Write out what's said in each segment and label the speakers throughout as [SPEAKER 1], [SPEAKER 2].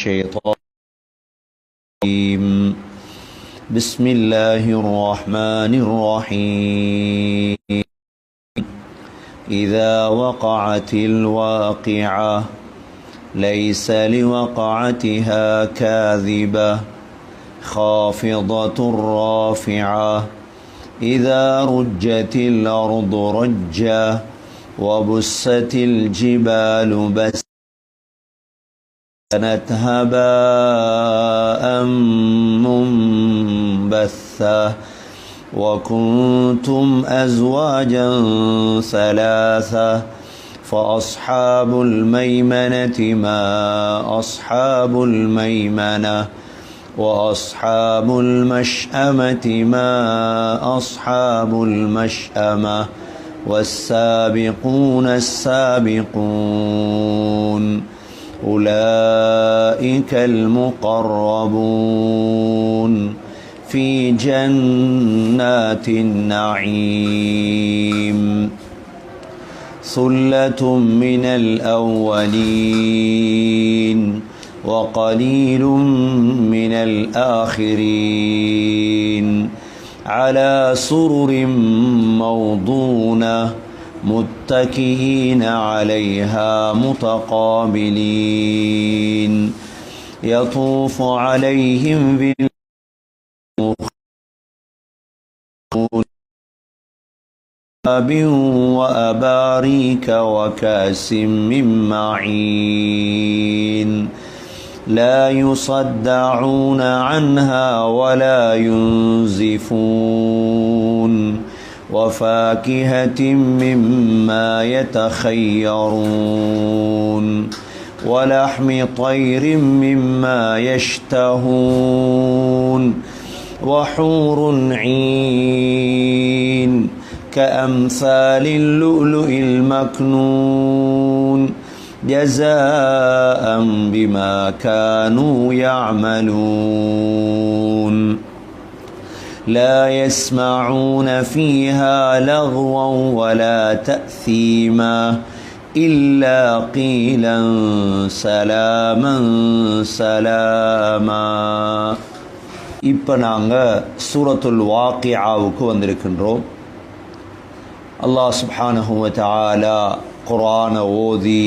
[SPEAKER 1] الشيطان الرجيم. بسم الله الرحمن الرحيم. إذا وقعت الواقعة ليس لوقعتها كاذبة خافضة رافعة إذا رجت الأرض رجا وبست الجبال بسا كانت هباء منبثا وكنتم أزواجا ثلاثة فأصحاب الميمنة ما أصحاب الميمنة وأصحاب المشأمة ما أصحاب المشأمة والسابقون السابقون أولئك المقربون في جنات النعيم ثلة من الأولين وقليل من الآخرين على سرر موضونة متكئين عليها متقابلين يطوف عليهم بالأكواب وأباريك وكأس من معين لا يصدعون عنها ولا ينزفون وفاكهة مما يتخيرون ولحم طير مما يشتهون وحور عين كأمثال اللؤلؤ المكنون جزاء بما كانوا يعملون لا يسمعون فيها لغوا ولا تأثيما إلا قيلا سلاما سلاما. இப்போ நாங்கள் சூரத்துல் வாக்கியாவுக்கு வந்திருக்கின்றோம். அல்லாஹ் சுப்ஹானஹு வ தஆலா குர்ஆனை ஓதி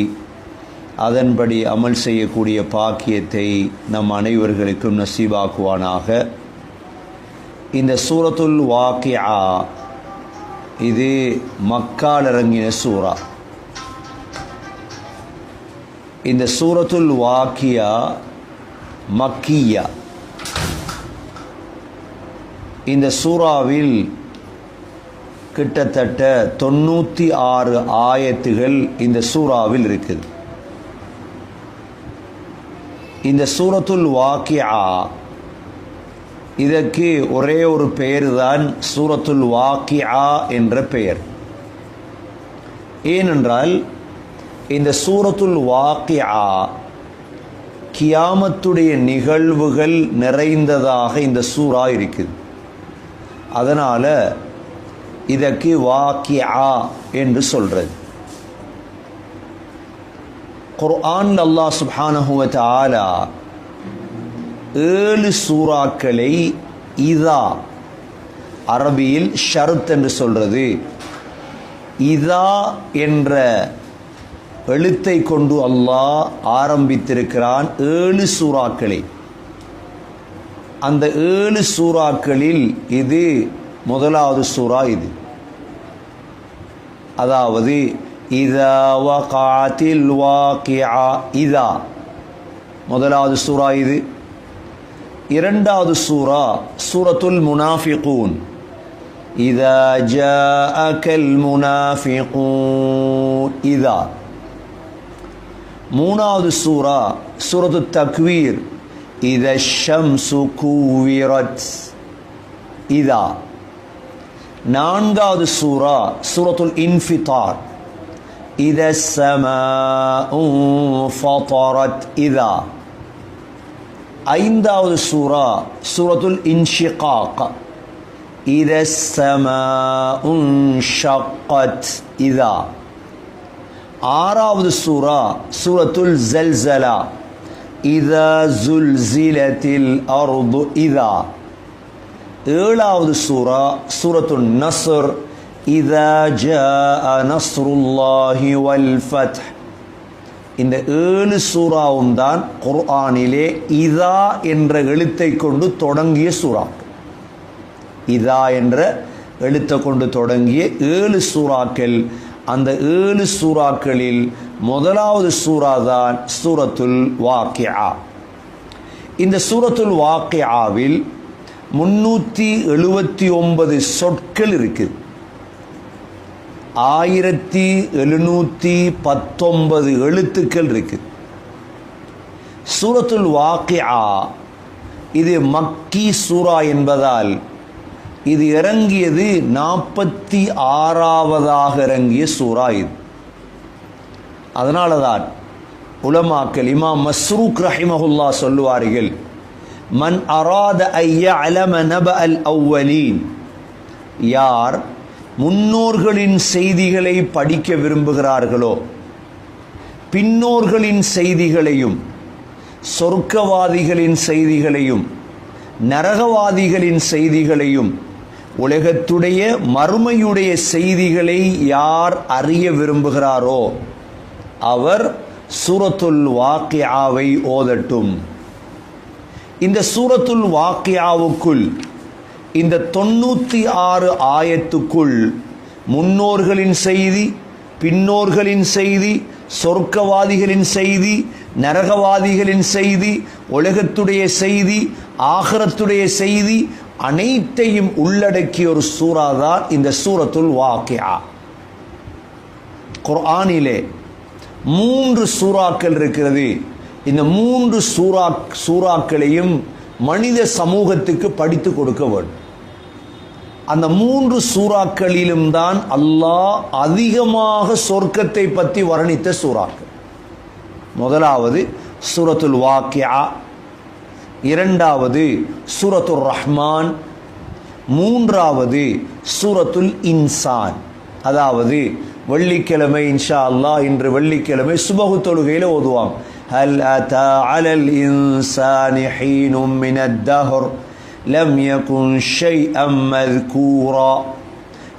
[SPEAKER 1] அதன்படி அமல் செய்யக்கூடிய பாக்கியத்தை நம் அனைவர்களுக்கும் நசீபாக்குவானாக. இந்த சூரத்துல் வாக்கியா இது மக்கால் இறங்கின சூரா. இந்த சூரத்துல் வாக்கியா மக்கியா. இந்த சூறாவில் கிட்டத்தட்ட 96 ஆயத்துகள் இந்த சூறாவில் இருக்குது. இந்த சூரத்துல் வாக்கியா இதற்கு ஒரே ஒரு பெயர் தான் சூரத்துல் வாக்கியா என்ற பெயர். ஏனென்றால் இந்த சூரத்துல் வாக்கியா கியாமத்துடைய நிகழ்வுகள் நிறைந்ததாக இந்த சூறா இருக்குது. அதனால் இதற்கு வாக்கியா என்று சொல்கிறது. குர்ஆன் அல்லாஹ் சுப்ஹானஹு வ தஆலா 7 சூறாக்களை இதா, அரபியில் ஷர்த் என்று சொல்றது, இதா என்ற எழுத்தை கொண்டு அல்லாஹ் ஆரம்பித்திருக்கிறான் 7 சூறாக்களை. அந்த 7 சூறாக்களில் இது முதலாவது சூறா. இது அதாவது இதா வகாத்தில் வாக்கியா, இதா முதலாவது சூறா. இது இரண்டாவது சூறா சூரத்துல் முனாஃபிகூன், இதா ஜாஅகல் முனாஃபிகூன், இதா. மூணாவது சூறா சூரத்துத் தக்வீர், இதா ஷம்சு குவிரத், இதா. நான்காவது சூறா சூரத்துல் இன்ஃபிதார், இதா ஸமாஉ ஃபதரத், இதா. ஐந்தாவது சூரா சூரத்துல் இன்ஷிகாக், இதா ஸமாஉ ஷக்கத், இதா. ஆறாவது சூரா சூரத்துல் ஜல்சலா, இதா ஜுல்சிலத்தில் அர்து இதா. ஏழாவது சூரா சூரத்துன் நஸ்ர், இதா ஜாஅ நஸ்ருல்லாஹி வல் ஃபத்ஹ். இந்த 7 சூறாவும் தான் குர்ஆனிலே இதா என்ற எழுத்தை கொண்டு தொடங்கிய சூறா. இதா என்ற எழுத்தை கொண்டு தொடங்கிய 7 சூறாக்கள். அந்த 7 சூறாக்களில் முதலாவது சூறா தான் சூரத்துல் வாக்கிஆ. இந்த சூரத்துல் வாக்கிஆவில் 379 சொற்கள் இருக்குது. 1719 எழுத்துக்கள் இருக்கு. சூரத்துல் வாக்கிஆ இது மக்கி சூரா என்பதால் இது இறங்கியது 46ஆவதாக இறங்கிய சூரா இது. அதனால தான் உலமாக்கள் இமாம் மஸ்ரூக் ரஹிமஹுல்லா சொல்லுவார்கள், மன் அராத ஐயஅலம நபஅல் அவ்வலீன், யார் முன்னோர்களின் செய்திகளை படிக்க விரும்புகிறார்களோ, பின்னோர்களின் செய்திகளையும் சொர்க்கவாதிகளின் செய்திகளையும் நரகவாதிகளின் செய்திகளையும் உலகத்துடைய மறுமையுடைய செய்திகளை யார் அறிய விரும்புகிறாரோ அவர் சூரத்துல் வாக்கிஆவை ஓதட்டும். இந்த சூரத்துல் வாக்கிஆவுக்குள், இந்த 96 ஆயத்துக்குள் முன்னோர்களின் செய்தி, பின்னோர்களின் செய்தி, சொர்க்கவாதிகளின் செய்தி, நரகவாதிகளின் செய்தி, உலகத்துடைய செய்தி, ஆகிரத்துடைய செய்தி அனைத்தையும் உள்ளடக்கிய ஒரு சூறா தான் இந்த சூரத்துல் வாக்கிஆ. குர்ஆனிலே 3 சூறாக்கள் இருக்கிறது. இந்த 3 சூறாக்களையும் மனித சமூகத்துக்கு படித்து கொடுக்க வேண்டும். அந்த 3 சூறாக்களிலும் தான் அல்லாஹ் அதிகமாக சொர்க்கத்தை பற்றி வர்ணித்த சூறாக்கள். முதலாவது சூரத்துல் வாக்கிஆ, இரண்டாவது சூரத்துர் ரஹ்மான், மூன்றாவது சூரத்துல் இன்சான். அதாவது வெள்ளிக்கிழமை இன்ஷா அல்லாஹ், இன்று வெள்ளிக்கிழமை சுபஹு தொழுகையில் ஓதுவாங்க, ஹல் அத்தா அலல் இன்சானி ஹீனும் மினத் தஹர் லம் யகுன் ஷைஅம் மذ்கூரா.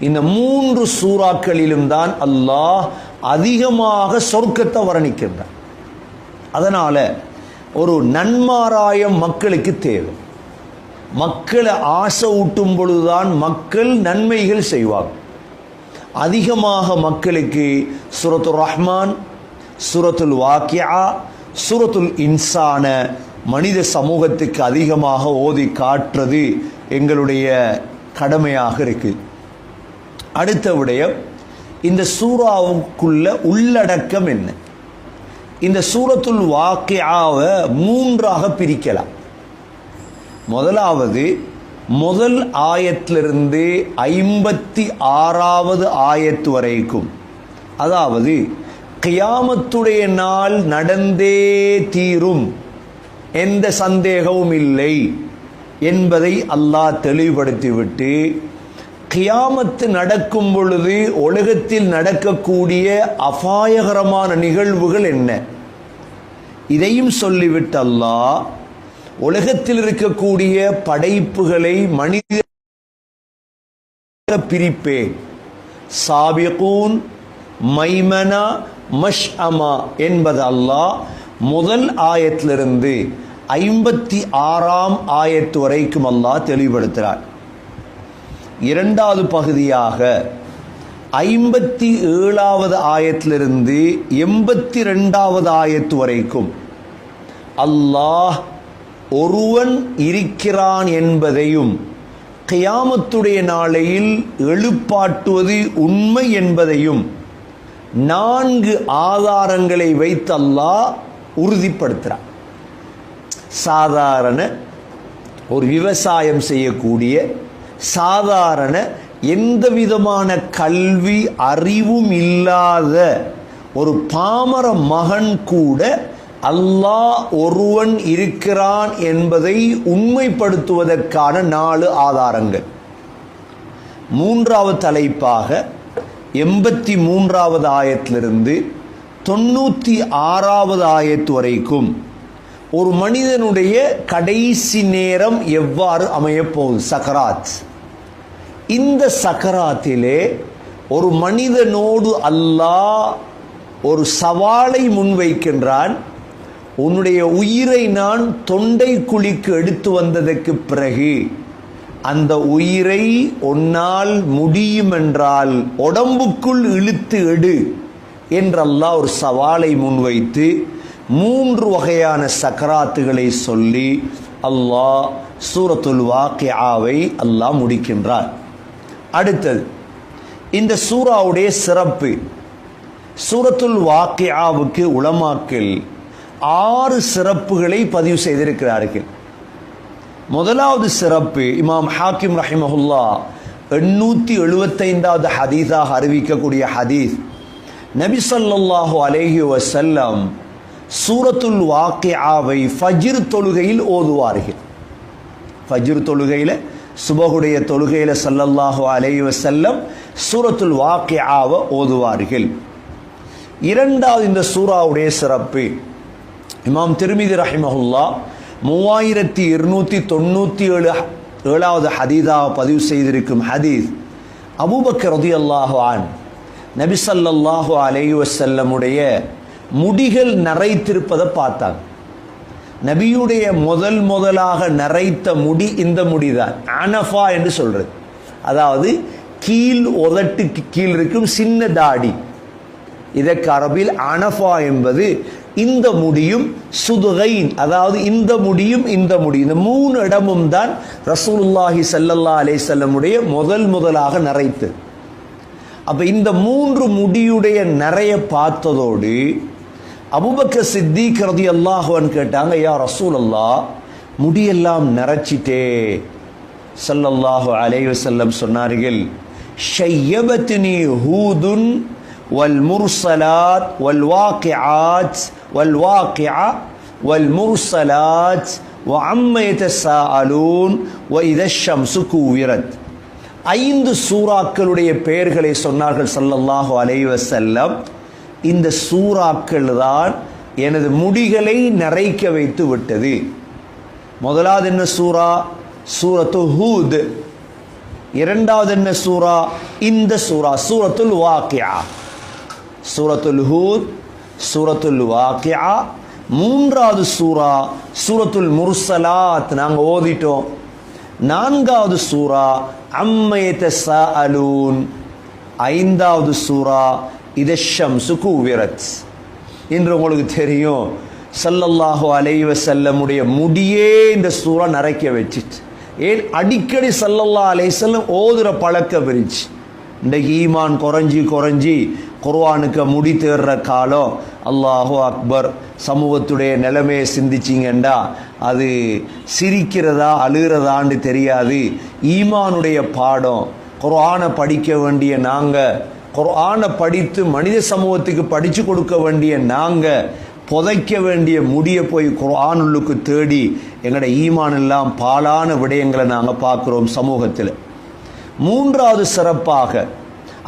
[SPEAKER 1] இந்த 3 சூறாக்களிலும் தான் அல்லாஹ் அதிகமாக சொர்க்கத்தை வர்ணிக்கின்றார். அதனால ஒரு நன்மாராயம் மக்களுக்கு தேவை. மக்களை ஆசை ஊட்டும் பொழுதுதான் மக்கள் நன்மைகள் செய்வாங்க. அதிகமாக மக்களுக்கு சூரத்துர் ரஹ்மான், சூரத்துல் வாக்கிஆ, சூரத்துல் இன்சான மனித சமூகத்துக்கு அதிகமாக ஓதி காட்டுறது எங்களுடைய கடமையாக இருக்கு. அடுத்த விடயம், இந்த சூறாவுக்குள்ள உள்ளடக்கம் என்ன? இந்த சூரத்துல் வாக்கிஆவை 3ஆக பிரிக்கலாம். முதலாவது முதல் ஆயத்திலிருந்து 56வது ஆயத்து வரைக்கும், அதாவது கியாமத்துடைய நாள் நடந்தே தீரும், எந்த சந்தேகமும் இல்லை என்பதை அல்லாஹ் தெளிவுபடுத்திவிட்டு, கியாமத்து நடக்கும் பொழுது உலகத்தில் நடக்கக்கூடிய அபாயகரமான நிகழ்வுகள் என்ன இதையும் சொல்லிவிட்டு அல்லாஹ் உலகத்தில் இருக்கக்கூடிய படைப்புகளை மனித பிரிப்பேன், சாபிகூன், மைமனா, மஷ்அமா என்பது அல்லாஹ் முதல் ஆயத்திலிருந்து 56ஆம் ஆயத்து வரைக்கும் அல்லாஹ் தெளிவுபடுத்துகிறார். இரண்டாவது பகுதியாக 57வது ஆயத்திலிருந்து 82வது ஆயத்து வரைக்கும் அல்லாஹ் ஒருவன் இருக்கிறான் என்பதையும் கியாமத்துடைய நாளையில் எழுப்பாட்டுவது உண்மை என்பதையும் 4 ஆதாரங்களை வைத்து அல்லாஹ் உறுதிப்படுத்துகிறார். சாதாரண ஒரு விவசாயம் செய்யக்கூடிய, சாதாரண எந்த விதமான கல்வி அறிவும் இல்லாத ஒரு பாமர மகன் கூட அல்லாஹ் ஒருவன் இருக்கிறான் என்பதை உண்மைப்படுத்துவதற்கான 4 ஆதாரங்கள். மூன்றாவது தலைப்பாக 83வது ஆயத்திலிருந்து 96வது ஆயத்து வரைக்கும் ஒரு மனிதனுடைய கடைசி நேரம் எவ்வாறு அமையப்போகுது, சக்கராத். இந்த சக்கராத்திலே ஒரு மனிதனோடு அல்லாஹ் ஒரு சவாலை முன்வைக்கின்றான். உன்னுடைய உயிரை நான் தொண்டை குழிக்கு எடுத்து வந்ததற்கு பிறகு அந்த உயிரை உன்னால் முடியும் என்றால் உடம்புக்குள் இழுத்து எடு என்று அல்லாஹ் ஒரு சவாலை முன்வைத்து 3 வகையான சக்கராத்துகளை சொல்லி அல்லாஹ் சூரத்துல் வாக்கிஆவை அல்லாஹ் முடிக்கின்றார். அடுத்தது இந்த சூராவுடைய சிறப்பு. சூரத்துல் வாக்கிஆவுக்கு உலமாக்கள் 6 சிறப்புகளை பதிவு செய்திருக்கிறார்கள். முதலாவது சிறப்பு இமாம் ஹாக்கிம் ரஹிமஹுல்லா 875வது ஹதீஸாக அறிவிக்கக்கூடிய ஹதீஸ், நபி ஸல்லல்லாஹு அலைஹி வஸல்லம் சூரத்துல் வாக்கிஆவை ஃபஜ்ர் தொழுகையில் ஓதுவார்கள். ஃபஜ்ர் தொழுகையில், சுபஹுடைய தொழுகையில் ஸல்லல்லாஹு அலைஹி வஸல்லம் சூரத்துல் வாக்கிஆவை ஓதுவார்கள். இரண்டாவது இந்த சூராவுடைய சிறப்பு இமாம் திர்மிதி ரஹிமஹுல்லா 3297வது ஹதீஸாக பதிவு செய்திருக்கும் ஹதீஸ், அபூபக்கர் ரலியல்லாஹு அன்ஹு நபி ஸல்லல்லாஹு அலைஹி வஸல்லமுடைய முடிகள் நரைத்திருப்பதை பார்த்தாங்க. நபியுடைய முதலாக நரைத்த முடி இந்த முடிதான், அனஃபா என்று சொல்றது. அதாவது கீழ் உதட்டுக்கு கீழ் இருக்கும் சின்ன தாடி. இதற்கு அரபில் அனஃபா என்பது இந்த முடியும், சுதுகைன் அதாவது இந்த முடியும் இந்த முடி, இந்த 3 இடமும் தான் ரசூலுல்லாஹி ஸல்லல்லாஹு அலைஹி வஸல்லமுடைய முதலாக நரைத்து. அப்ப இந்த 3 முடியுடைய நிறைய பார்த்ததோடு அபூபக்கர் சித்திக் ரலியல்லாஹு அன்ஹு கேட்டாங்க, யா ரசூலல்லாஹ் முடியெல்லாம் நரைச்சிட்டே. ஸல்லல்லாஹு அலைஹி வஸல்லம் சொன்னார்கள், ஷய்யபத்னி ஹூதுன் வல் முர்சலாத் வல் வாக்கிஆத் வல் வாக்கிஆ வல் முர்சலாத் வ அம்ம யதஸாஅலூன் வ இதஷ் ஷம்ஸு குவிரத். 5 சூறாக்களுடைய பெயர்களை சொன்னார்கள் ஸல்லல்லாஹு அலைஹி வஸல்லம். இந்த சூறாக்கள் தான் எனது முடிகளை நரைக்க வைத்து விட்டது. முதலாவது என்ன சூரா? சூரத்து ஹூத். இரண்டாவது என்ன சூரா? இந்த சூரா சூரத்துல் வாக்கிஆ. சூரத்துல் ஹூத், சூரத்துல் வாக்கிஆ. மூன்றாவது சூரா சூரத்துல் முர்சலாத், நாங்க ஓதிட்டோம். நான்காவது சூரா அம்ம யதஸாஅலூன். ஐந்தாவது சூரா இதஷ் ஷம்ஸு குவிரத். இன்று உங்களுக்கு தெரியும், ஸல்லல்லாஹு அலைஹி வஸல்லமுடைய முடியே இந்த சூரா நரைக்க வச்சிட்டு. ஏன் அடிக்கடி ஸல்லல்லாஹு அலைஹி வஸல்லம் ஓதுற பழக்கம் இருந்துச்சு. இன்றைக்கு ஈமான் குறைஞ்சி குர்ஆனுக்கு முடி தேடுற காலம். அல்லாஹு அக்பர். சமூகத்துடைய நிலைமையை சிந்திச்சிங்கண்டா அது சிரிக்கிறதா அழுகிறதான்னு தெரியாது. ஈமானுடைய பாடம் குர்ஆனை படிக்க வேண்டிய நாங்கள், குர்ஆனை படித்து மனித சமூகத்துக்கு படித்து கொடுக்க வேண்டிய நாங்கள் புதைக்க வேண்டிய முடிய போய் குர்ஆனுக்கு தேடி எங்களோட ஈமான் எல்லாம் பாலான விடயங்களை நாங்கள் பார்க்குறோம் சமூகத்தில். மூன்றாவது சிறப்பாக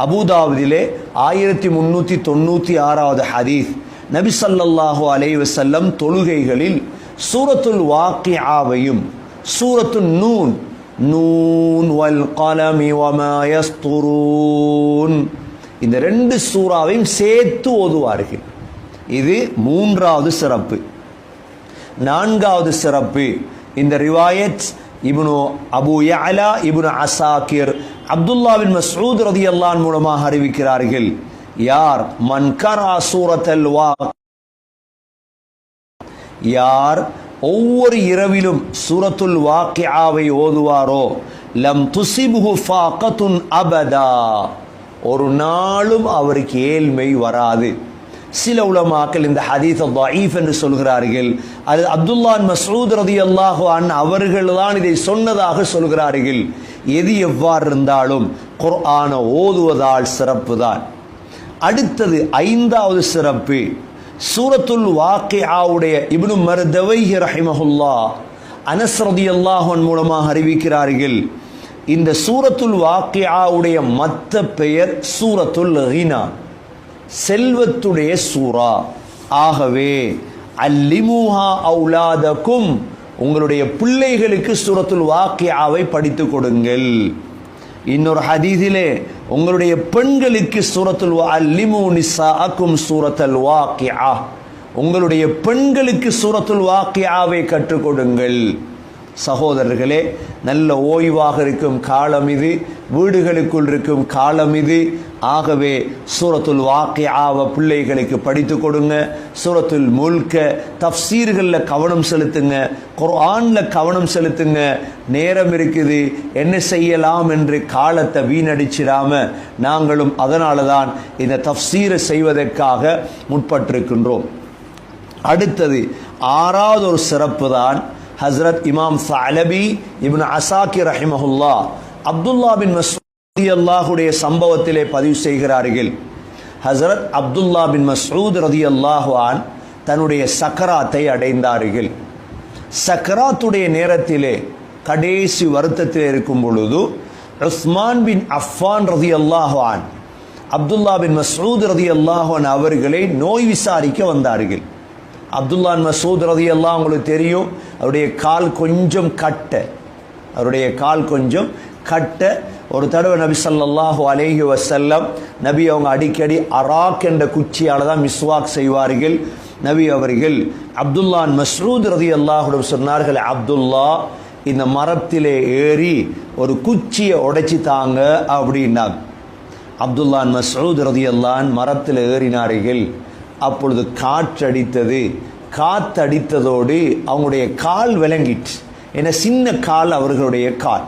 [SPEAKER 1] அபூதாவுதிலே 1396வது ஹதீஸ், நபி ஸல்லல்லாஹு அலைஹி வஸல்லம் தொழுகைகளில் சூரத்துல் வாக்கிஆவையும் சூரத்துன் நூன், நூன் வல் கலமி வமா யஸ்துரூன், இந்த 2 சூறாவையும் சேர்த்து ஓதுவார்கள். இது மூன்றாவது சிறப்பு. நான்காவது சிறப்பு, இந்த ரிவாயத் இப்னு அபு யஅலா இப்னு அசாக்கிர் அப்துல்லா பின் மஸ்ஊத் ரலியல்லாஹு அன்ஹு மூலமாக அறிவிக்கிறார்கள், யார் மன் கரா சூரத்துல் வாக்கிஆ, யார் ஒவ்வொரு இரவிலும் சூரத்துல் வாக்கிஆவை ஓதுவாரோ, லம் துசிபுஹு ஃபாகத்துன் அபதா, ஒரு நாளும் அவருக்கு ஏழ்மை வராது. சில உலமாக்கள் இந்த ஹதீஸை தஈஃப் என்று சொல்கிறார்கள். அது அப்துல்லா பின் மஸ்ஊத் ரலியல்லாஹு அன்ஹு அவர்கள் தான் இதை சொன்னதாக சொல்கிறார்கள். எது எவ்வாறு இருந்தாலும் குர்ஆனை ஓதுவதால் சிறப்பு தான். அடுத்தது ஐந்தாவது சிறப்பு, சூரத்துல் வாக்கிஆவுடைய இப்னு மர்தவைஹி ரஹிமஹுல்லாஹ் அனஸ் ரலியல்லாஹு அன்ஹு மூலமாக அறிவிக்கிறார்கள், இந்த சூரத்துல் வாக்கிஆவுடைய மற்ற பெயர் சூரத்துல் கினா, செல்வத்துடைய சூரா. ஆகவே அல்லிமுஹா அவுலாதக்கும், உங்களுடைய பிள்ளைகளுக்கு சூரத்துல் வாக்கியாவை படித்துக் கொடுங்கள். இன்னொரு ஹதீஸிலே உங்களுடைய பெண்களுக்கு சூரத்துல் அல்லிமு நிசாஅக்கும் சூரத்துல் வாக்கியா, உங்களுடைய பெண்களுக்கு சூரத்துல் வாக்கியாவை கற்றுக் கொடுங்கள். சகோதரர்களே, நல்ல ஓய்வாக இருக்கும் காலம் இது, வீடுகளுக்குள் இருக்கும் காலம் இது. ஆகவே சூரத்துல் வாக்கியாவை பிள்ளைகளுக்கு படித்து கொடுங்க. சூரத்துல் முல்க தஃப்சீர்களில் கவனம் செலுத்துங்க, குர்ஆனில் கவனம் செலுத்துங்க. நேரம் இருக்குது, என்ன செய்யலாம் என்று காலத்தை வீணடிச்சிடாம நாங்களும் அதனால தான் இந்த தஃப்சீரை செய்வதற்காக முற்பட்டிருக்கின்றோம். அடுத்தது ஆறாவது ஒரு சிறப்பு தான் ஹஸ்ரத் இமாம் ஸஅலபி இப்னு அஸாக்கி ரஹிமஹுல்லா அப்துல்லா பின் மஸ்ஊத் ரலியல்லாஹுடைய சம்பவத்திலே பதிவு செய்கிறார்கள். ஹஸ்ரத் அப்துல்லா பின் மஸ்ஊத் ரலியல்லாஹு அன் தன்னுடைய சக்கராத்தை அடைந்தார்கள். சக்கராத்துடைய நேரத்திலே கடைசி வருத்தத்தில் இருக்கும் பொழுது உஸ்மான் பின் அஃபான் ரலியல்லாஹு அன் அப்துல்லா பின் மஸ்ஊத் ரலியல்லாஹு அன் அவர்களை நோய் விசாரிக்க வந்தார்கள். அப்துல்லா மசூத் ரலியல்லாஹு உங்களுக்கு தெரியும், அவருடைய கால் கொஞ்சம் கட்ட. ஒரு தடவை நபி ஸல்லல்லாஹு அலைஹி வஸல்லம் நபி அவங்க அடிக்கடி அராக் என்ற குச்சியால் தான் மிஸ்வாக் செய்வார்கள். நபி அவர்கள் அப்துல்லா மஸ்ஊத் ரலியல்லாஹு சொன்னார்கள், அப்துல்லா இந்த மரத்திலே ஏறி ஒரு குச்சியை உடைச்சி தாங்க அப்படின்னாங்க. அப்துல்லா மஸ்ஊத் ரலியல்லாஹு மரத்தில் ஏறினார்கள். அப்பொழுது காற்றடித்ததோடு அவங்களுடைய கால் விளங்கிட்டு, என சின்ன கால் அவர்களுடைய கால்.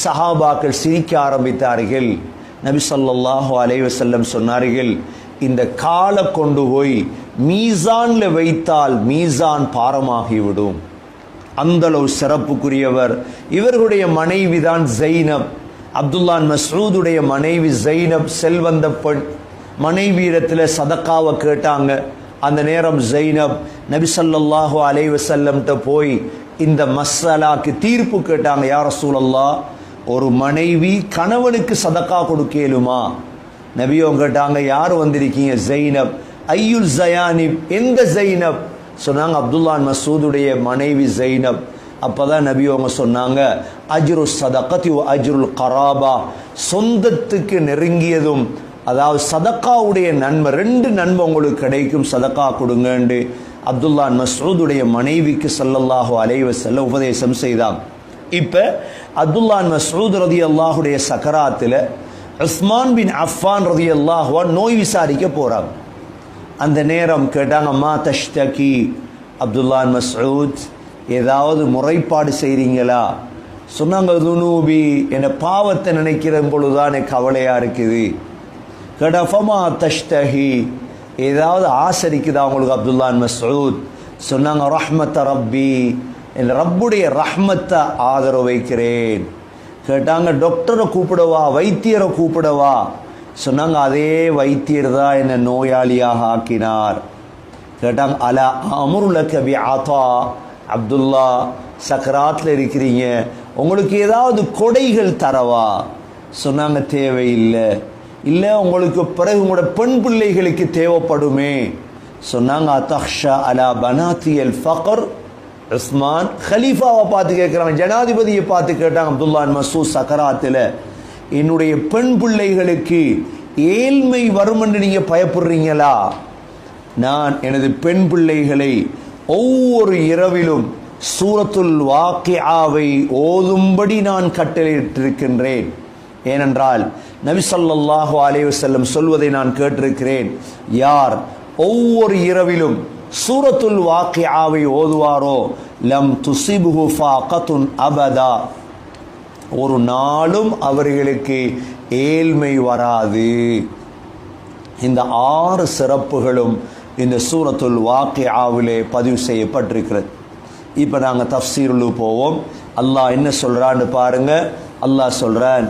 [SPEAKER 1] சஹாபாக்கள் சிரிக்க ஆரம்பித்தார்கள். நபி ஸல்லல்லாஹு அலைஹி வஸல்லம் சொன்னார்கள், இந்த காலை கொண்டு போய் மீசான்ல வைத்தால் மீசான் பாரமாகிவிடும். அந்த அளவு சிறப்புக்குரியவர். இவர்களுடைய மனைவி தான் ஜைனப். அப்துல்லா மஸ்ஊதுடைய மனைவி ஜைனப் செல்வந்த பெண். மனைவியிடத்தில் சதக்காவை கேட்டாங்க. அந்த நேரம் ஜைனப் நபி ஸல்லல்லாஹு அலைஹி வஸல்லம்ட்ட போய் இந்த மஸ்அலாக்கு தீர்ப்பு கேட்டாங்க. யா ரசூலல்லாஹ், ஒரு மனைவி கணவனுக்கு சதக்கா கொடுக்கலுமா? நபியும் கேட்டாங்க, யார் வந்திருக்கீங்க? ஜைனப். ஐயுல் ஜயானிப், எந்த ஜைனப்? சொன்னாங்க, அப்துல்லா மஸ்ஊதுடைய மனைவி ஜைனப். அப்பதான் நபி அவங்க சொன்னாங்க, அஜ்ரு சதகதி வ அஜ்ருல் கராபா, சொந்தத்துக்கு நெருங்கியதும் அதாவது சதக்காவுடைய நன்மை, ரெண்டு நன்மை உங்களுக்கு கிடைக்கும், சதக்கா கொடுங்கன்னு அப்துல்லா மஸ்ஊதுடைய மனைவிக்கு ஸல்லல்லாஹு அலைஹி வஸல்லம் உபதேசம் செய்தாங்க. இப்போ அப்துல்லா மஸ்ஊத் ரலியல்லாஹுடைய சக்கராத்தில் உஸ்மான் பின் அஃபான் ரலியல்லாஹு அன்ஹு நோய் விசாரிக்க போகிறாங்க. அந்த நேரம் கேட்டாங்க, மா தஷ்தகி? அப்துல்லா மஸ்ஊத், ஏதாவது முறைப்பாடு செய்கிறீங்களா? சொன்னாங்க, துனூபி, என் பாவத்தை நினைக்கிற பொழுதுதான் எனக்கு கவலையாக இருக்குது. கடஃபமா தஷ்தஹி, ஏதாவது ஆசரிக்குதா உங்களுக்கு அப்துல்லா மஸ்ஊத்? சொன்னாங்க, ரஹ்மத்த ரப்பி, என் ரப்புடைய ரஹ்மத்தை ஆதரவு வைக்கிறேன். கேட்டாங்க, டாக்டரை கூப்பிடவா, வைத்தியரை கூப்பிடவா? சொன்னாங்க, அதே வைத்தியர் தான் என்னை நோயாளியாக ஆக்கினார். கேட்டாங்க, அலா அம்ருலக பி அதா, அப்துல்லா சக்கராத்தில் இருக்கிறீங்க, உங்களுக்கு ஏதாவது கொடைகள் தரவா? சொன்னாங்க, தேவையில்லை. இல்லை, உங்களுக்கு பிறகு உங்களோட பெண் பிள்ளைகளுக்கு தேவைப்படுமே. சொன்னாங்க, அத்தஹ்ஷா அலா பனாத்தியல் ஃபக்ர். உஸ்மான் ஹலீஃபாவை பார்த்து கேட்குறாங்க, ஜனாதிபதியை பார்த்து கேட்டாங்க அப்துல்லா மஸ்ஊத் சக்கராத்தில், என்னுடைய பெண் பிள்ளைகளுக்கு ஏழ்மை வரும் என்று நீங்கள் பயப்படுறீங்களா? நான் எனது பெண் பிள்ளைகளை ஒவ்வொரு இரவிலும் சூரத்துல் வாக்கியாவை ஓதும்படி நான் கட்டளையிட்டிருக்கின்றேன். ஏனென்றால் நபி ஸல்லல்லாஹு அலைஹி வஸல்லம் சொல்வதை நான் கேட்டிருக்கிறேன், யார் ஒவ்வொரு இரவிலும் சூரத்துல் வாக்கியாவை ஓதுவாரோ லம் துசிபுஹு ஃபாகத்துன் அபதா, ஒரு நாளும் அவர்களுக்கு ஏழ்மை வராது. இந்த 6 சிறப்புகளும் இந்த சூரத்துல் வாக்கியாவிலே பதிவு செய்யப்பட்டிருக்கிறது. இப்போ நாங்கள் தஃப்சீருல் போவோம். அல்லாஹ் என்ன சொல்கிறான்னு பாருங்க. அல்லாஹ் சொல்கிறான்,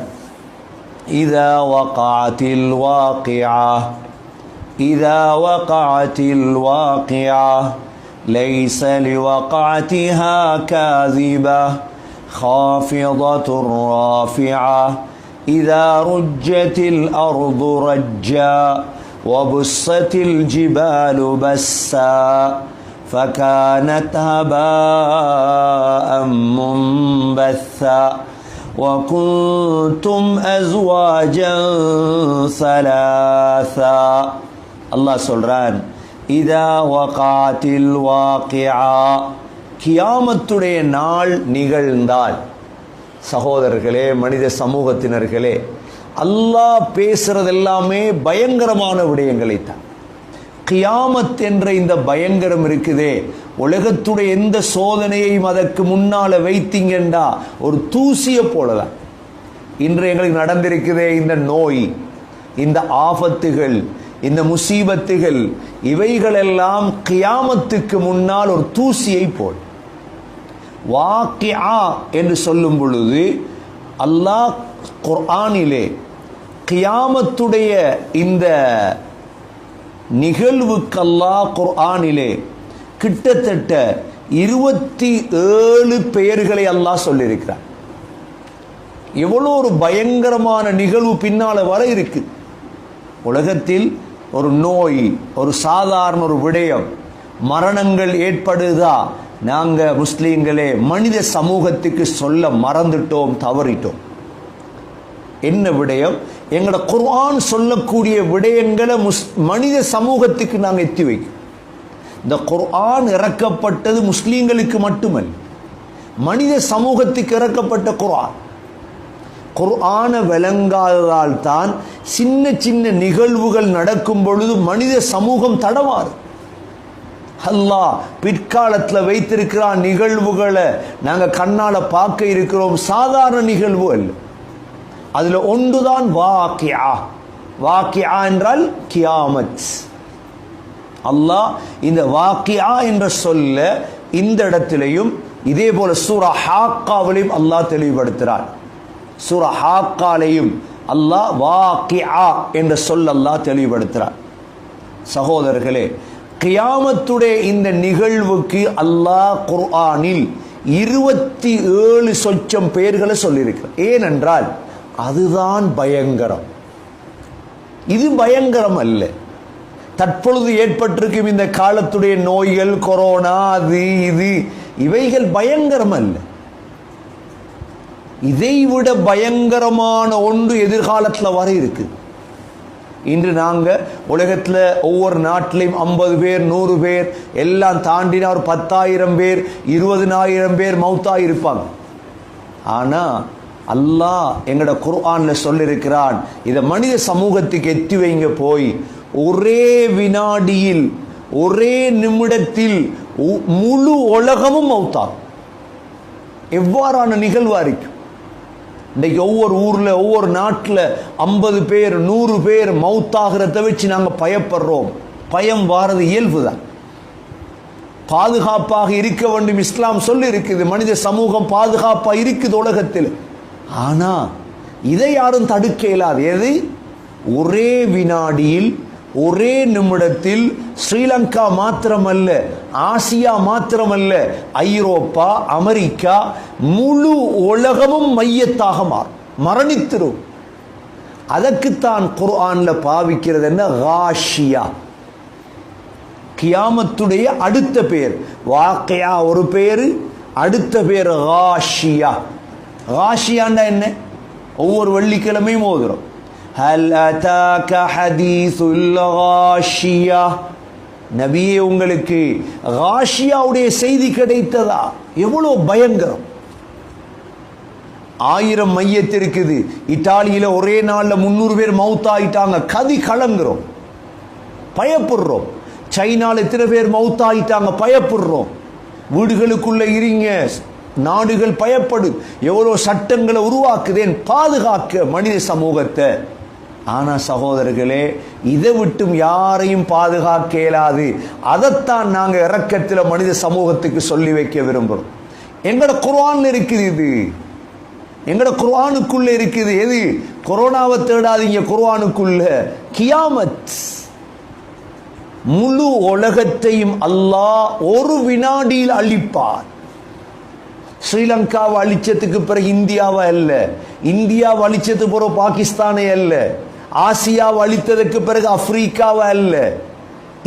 [SPEAKER 1] இதா வகாத்தில் வாக்கியா, இதா வகாத்தில் வாக்கியா லைஸ லிவகாத்திஹா காதிபா காஃபிதத்துர் ராஃபிஆ இதா ருஜ்ஜத்தில் அர்து ரஜ்ஜா வபுஸ்ஸத்தில் ஜிபாலு பஸ்ஸா فكانت هباء منبثا وكنتم أزواجا ثلاثا. அல்லாஹ் சொல்றான், இதா வகாத்தில் வாக்கியா, கியாமத்துடைய நாள் நிகழ்ந்தால். சகோதரர்களே, மனித சமூகத்தினர்களே, அல்லாஹ் பேசுறது எல்லாமே பயங்கரமான விடயங்களைத்தான். கியாமத் என்ற இந்த பயங்கரம் இருக்குதே, உலகத்துடைய எந்த சோதனையையும் அதற்கு முன்னால வைத்தீங்கண்டா ஒரு தூசிய போலதான். இன்று எங்களுக்கு நடந்திருக்குதே இந்த நோய், இந்த ஆபத்துகள், இந்த முசீபத்துகள், இவைகளெல்லாம் கியாமத்துக்கு முன்னால் ஒரு தூசியை போல். வாக்கியா என்று சொல்லும் பொழுது அல்லாஹ் குர்ஆனிலே கியாமத்துடைய இந்த நிகழ்வுக்கு அல்லாஹ் குர்ஆனிலே கிட்டத்தட்ட 27 பெயர்களை அல்லாஹ் சொல்லியிருக்கிறார். எவ்வளோ ஒரு பயங்கரமான நிகழ்வு பின்னால வர இருக்கு. உலகத்தில் ஒரு நோய், ஒரு சாதாரண ஒரு விடயம், மரணங்கள் ஏற்படுதா, நாங்க முஸ்லீம்களே மனித சமூகத்துக்கு சொல்ல மறந்துட்டோம், தவறிட்டோம். என்ன விடயம்? எங்களோட குர்ஆன் சொல்லக்கூடிய விடயங்களை மனித சமூகத்துக்கு நாங்கள் எத்தி வைக்கும். இந்த குர்ஆன் இறக்கப்பட்டது முஸ்லீம்களுக்கு மட்டுமல்ல, மனித சமூகத்துக்கு இறக்கப்பட்ட குர்ஆன். குர்ஆன விளங்காததால் தான் சின்ன சின்ன நிகழ்வுகள் நடக்கும் பொழுது மனித சமூகம் தடமாறு. அல்லாஹ் பிற்காலத்தில் வைத்திருக்கிறான் நிகழ்வுகளை நாங்கள் கண்ணால பார்க்க இருக்கிறோம். சாதாரண நிகழ்வு அல்ல, அதுல ஒன்றுதான் வாக்கியா. வாக்கியா என்றால் கியாமத். அல்லாஹ் இந்த வாக்கியா என்ற சொல்ல இந்த இடத்திலையும் இதே போல சூரா ஹாக்காவிலையும் அல்லாஹ் தெளிவுபடுத்துகிறார். சூரா ஹாக்காலையும் அல்லாஹ் வாக்கியா என்ற சொல் அல்லாஹ் தெளிவுபடுத்துகிறார். சகோதரர்களே, கியாமத்துடைய இந்த நிகழ்வுக்கு அல்லாஹ் குர்ஆனில் 27 சொச்சம் பெயர்களை சொல்லியிருக்கிறார். ஏனென்றால் அதுதான் பயங்கரம். இது பயங்கரம் அல்ல. தற்பொழுது ஏற்பட்டிருக்கும் இந்த காலத்துடைய நோய்கள், கொரோனா, அது இது, இவைகள் பயங்கரம் அல்ல. இதைவிட பயங்கரமான ஒன்று எதிர்காலத்தில் வர இருக்கு. இன்று நாங்கள் உலகத்தில் ஒவ்வொரு நாட்டிலையும் 50 பேர் 100 பேர் எல்லாம் தாண்டினா ஒரு 10,000 பேர் 20,000 பேர் மௌத்தாய் இருப்பாங்க. ஆனால் அல்லாஹ் எங்கட குர்ஆன்ல சொல்லியிருக்கிறான், இதை மனித சமூகத்துக்கு எத்தி வைங்க. போய் ஒரே வினாடியில், ஒரே நிமிடத்தில் முழு உலகமும் மௌத்தாகும். எவ்வாறான நிகழ்வா இருக்கு. இன்றைக்கு ஒவ்வொரு ஊர்ல, ஒவ்வொரு நாட்டில் 50 பேர் 100 பேர் மௌத்தாகிறத வச்சு நாங்கள் பயப்படுறோம். பயம் வாரது இயல்புதான். பாதுகாப்பாக இருக்க வேண்டும் இஸ்லாம் சொல்லி இருக்குது. மனித சமூகம் பாதுகாப்பாக இருக்குது உலகத்தில். ஆனா இதை யாரும் தடுக்க இயலாது. எது? ஒரே வினாடியில், ஒரே நிமிடத்தில் ஸ்ரீலங்கா மாத்திரமல்ல, ஆசியா மாத்திரமல்ல, ஐரோப்பா, அமெரிக்கா, முழு உலகமும் மையத்தாக மரணித்திரும். அதற்குத்தான் குர்ஆன்ல பாவிக்கிறது என்ன? காஷியா. கியாமத்துடைய அடுத்த பேர் வாக்கியா ஒரு பேரு, அடுத்த பேர் காஷியா. காஷியாண்டா என்ன? ஒவ்வொரு வெள்ளிக்கிழமையும் ஓதுறோம். ஹல் அதாக ஹதீசுல் காஷியா. நபியே, உங்களுக்கு காஷியாவுடைய செய்தி கிடைத்ததா? எவ்வளவு பயங்கரம். 1000 மையத்து இருக்குது. இத்தாலியில ஒரே நாள்ல 300 பேர் மௌத்தாயிட்டாங்க. கதி கலங்குறோம், பயப்படுறோம். சைனால எத்தனை பேர் மௌத்தாயிட்டாங்க, பயப்படுறோம். வீடுகளுக்குள்ள இருங்க, நாடுகள் பயப்படு. எவ்வளவு சட்டங்களை உருவாக்குதேன் பாதுகாக்க மனித சமூகத்தை. ஆனா சகோதரர்களே, இதை விட்டும் யாரையும் பாதுகாக்க இயலாது. அதைத்தான் நாங்க இரக்கத்தில் மனித சமூகத்துக்கு சொல்லி வைக்க விரும்புறோம். எங்கட குர்ஆன்ல இருக்குது. இது எங்கட குர்ஆனுக்குள்ள இருக்குது. எது? கொரோனாவை தேடாதீங்க, குர்ஆனுக்குள்ள கியாமத். முழு உலகத்தையும் அல்லாஹ் ஒரு வினாடியில் அழிப்பார். ஸ்ரீலங்காவை அழிச்சதுக்கு பிறகு இந்தியாவை அல்ல, இந்தியாவை அழிச்சதுக்கு பிறகு பாகிஸ்தானை அல்ல, ஆசியாவை அழித்ததுக்கு பிறகு ஆப்பிரிக்காவை அல்ல.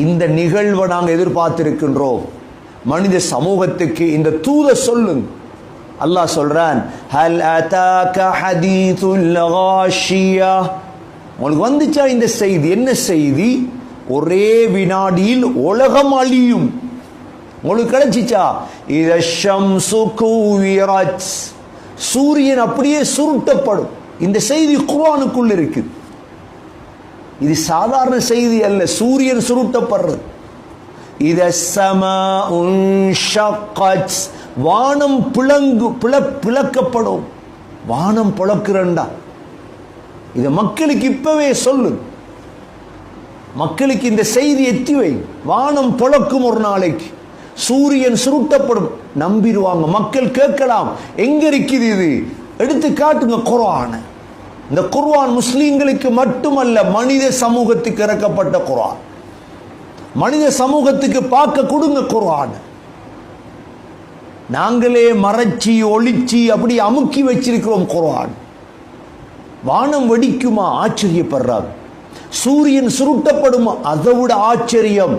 [SPEAKER 1] இந்த நிகழ்வை நாங்கள் எதிர்பார்த்திருக்கின்றோம். மனித சமூகத்துக்கு இந்த தூத சொல்லுங்க. அல்லாஹ் சொல்றான், ஹல் அதாக ஹதீதுல் காஷியா, உங்களுக்கு வந்துச்சா இந்த செய்தி? என்ன செய்தி? ஒரே வினாடியில் உலகம் அழியும். உங்களுக்கு கிடைச்சிச்சா? இத ஷம்சு குவிரத், சூரியன் அப்படியே சுருட்டப்படும். இந்த செய்தி குர்ஆனுக்குள்ள இருக்குது. இது சாதாரண செய்தி அல்ல, சூரியன் சுருட்டப்படுறது. இத ஸமாஉ ஷக்கத், வானம் பிளக்கப்படும். வானம் பிளக்குறண்டா, இத மக்களுக்கு இப்பவே சொல்லு. மக்களுக்கு இந்த செய்தி எத்தி வை. வானம் பிளக்கும் ஒரு நாளைக்கு, சூரியன் சுருட்டப்படும். நம்பிடுவாங்க மக்கள். கேட்கலாம், எங்க இருக்குது இது? எடுத்து காட்டுங்க குர்ஆன. இந்த குர்ஆன் முஸ்லிம்களுக்கு மட்டுமல்ல, மனித சமூகத்துக்கு இறக்கப்பட்ட குர்ஆன். மனித சமூகத்துக்கு பார்க்க கொடுங்க குர்ஆன். நாங்களே மறைச்சி ஒளிச்சி அப்படி அமுக்கி வச்சிருக்கிறோம் குர்ஆன். வானம் வெடிக்குமா? ஆச்சரியப்படுறாங்க. சூரியன் சுருட்டப்படுமா? அதை விட ஆச்சரியம்.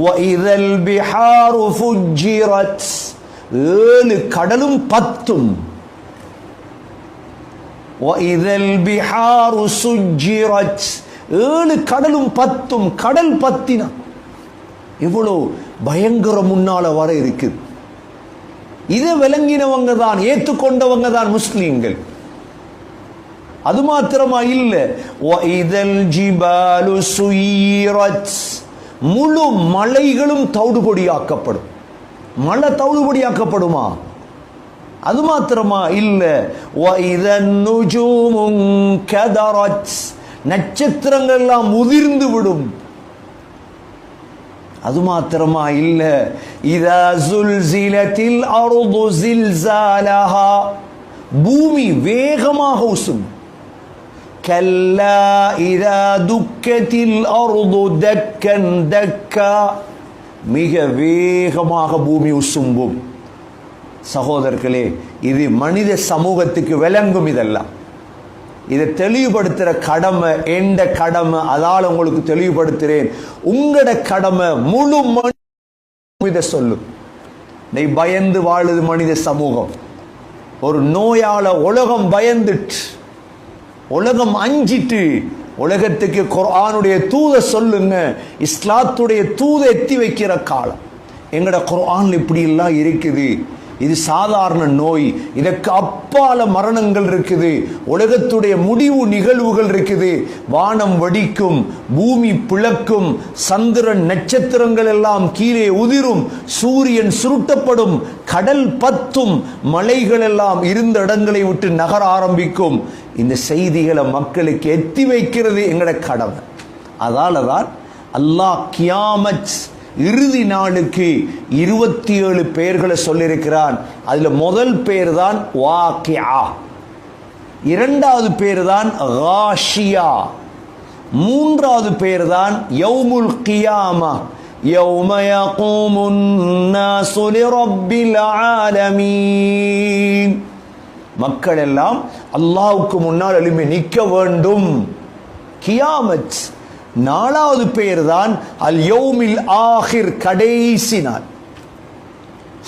[SPEAKER 1] வஇதல் பிஹாரு ஃபுஜ்ஜிரத், 7 கடலும் பத்தும். வஇதல் பிஹாரு சுஜ்ஜிரத், 7 கடலும் பத்தும். கடல் பத்தினா இவ்வளவு பயங்கர முன்னால வர இருக்குது. இதை விளங்கினவங்க தான், ஏற்றுக்கொண்டவங்க தான் முஸ்லீம்கள். அது மாத்திரமா இல்ல, வஇதல் ஜிபாலு சுயிரத், முழு மலைகளும் தவிடுபொடியாக்கப்படும். மலை தவிடுபொடியாக்கப்படுமா? அது மாத்திரமா இல்ல, வஇதன் நுஜூமு கதரத், நட்சத்திரங்கள் எல்லாம் உதிர்ந்து விடும். அது மாத்திரமா இல்ல, இதா ஸுல்ஸிலத்தில் அர்து ஸில்ஸாலஹா, பூமி வேகமாக உசும். கல்லா இதா துக்கத்தில் அர்து தக்கன் தக்கா, மிக வேகமாக பூமி உசும்பும். சகோதரர்களே, இது மனித சமூகத்துக்கு விளங்கும். இதெல்லாம் இதை தெளிவுபடுத்துற கடமை எந்த கடமை? அதால உங்களுக்கு தெளிவுபடுத்துறேன். உங்களோட கடமை முழு மனித சொல்லும். நீ பயந்து வாழுது மனித சமூகம். ஒரு நோயால உலகம் பயந்துட்டு, உலகம் அஞ்சிட்டு, உலகத்துக்கு குர்ஆனுடைய தூத சொல்லுங்க, இஸ்லாத்துடைய தூத எத்தி வைக்கிற காலம். எங்கட குர்ஆன்ல இப்படி எல்லாம் இருக்குது. இது சாதாரண நோய், இதற்கு அப்பால மரணங்கள் இருக்குது, உலகத்துடைய முடிவு நிகழ்வுகள் இருக்குது. வானம் வெடிக்கும், பூமி பிளக்கும், சந்திரன் நட்சத்திரங்கள் எல்லாம் கீழே உதிரும், சூரியன் சுருட்டப்படும், கடல் பத்தும், மலைகள் எல்லாம் இருந்த இடங்களை விட்டு நகர ஆரம்பிக்கும். இந்த செய்திகளை மக்களுக்கு எத்தி வைக்கிறது எங்கட கடமை. அதாலதான் அல்லாஹ் கியாமத் இறுதி நாளுக்கு 27 பெயர்களை சொல்லியிருக்கிறான். அதுல முதல் பேர் தான் வாக்கியா, இரண்டாவது பேர் தான் காஷியா, மூன்றாவது பேர் தான் யௌமுல் கியாமா, யௌம யகூமுன் நாஸு லிரப்பில் ஆலமீன். மக்கள் எல்லாம் அல்லாஹ்வுக்கு முன்னால் எழும்பி நிற்க வேண்டும். கியாமத். நாலாவது பெயர் தான் அல் யௌமில் ஆஹிர், கடைசி நாள்.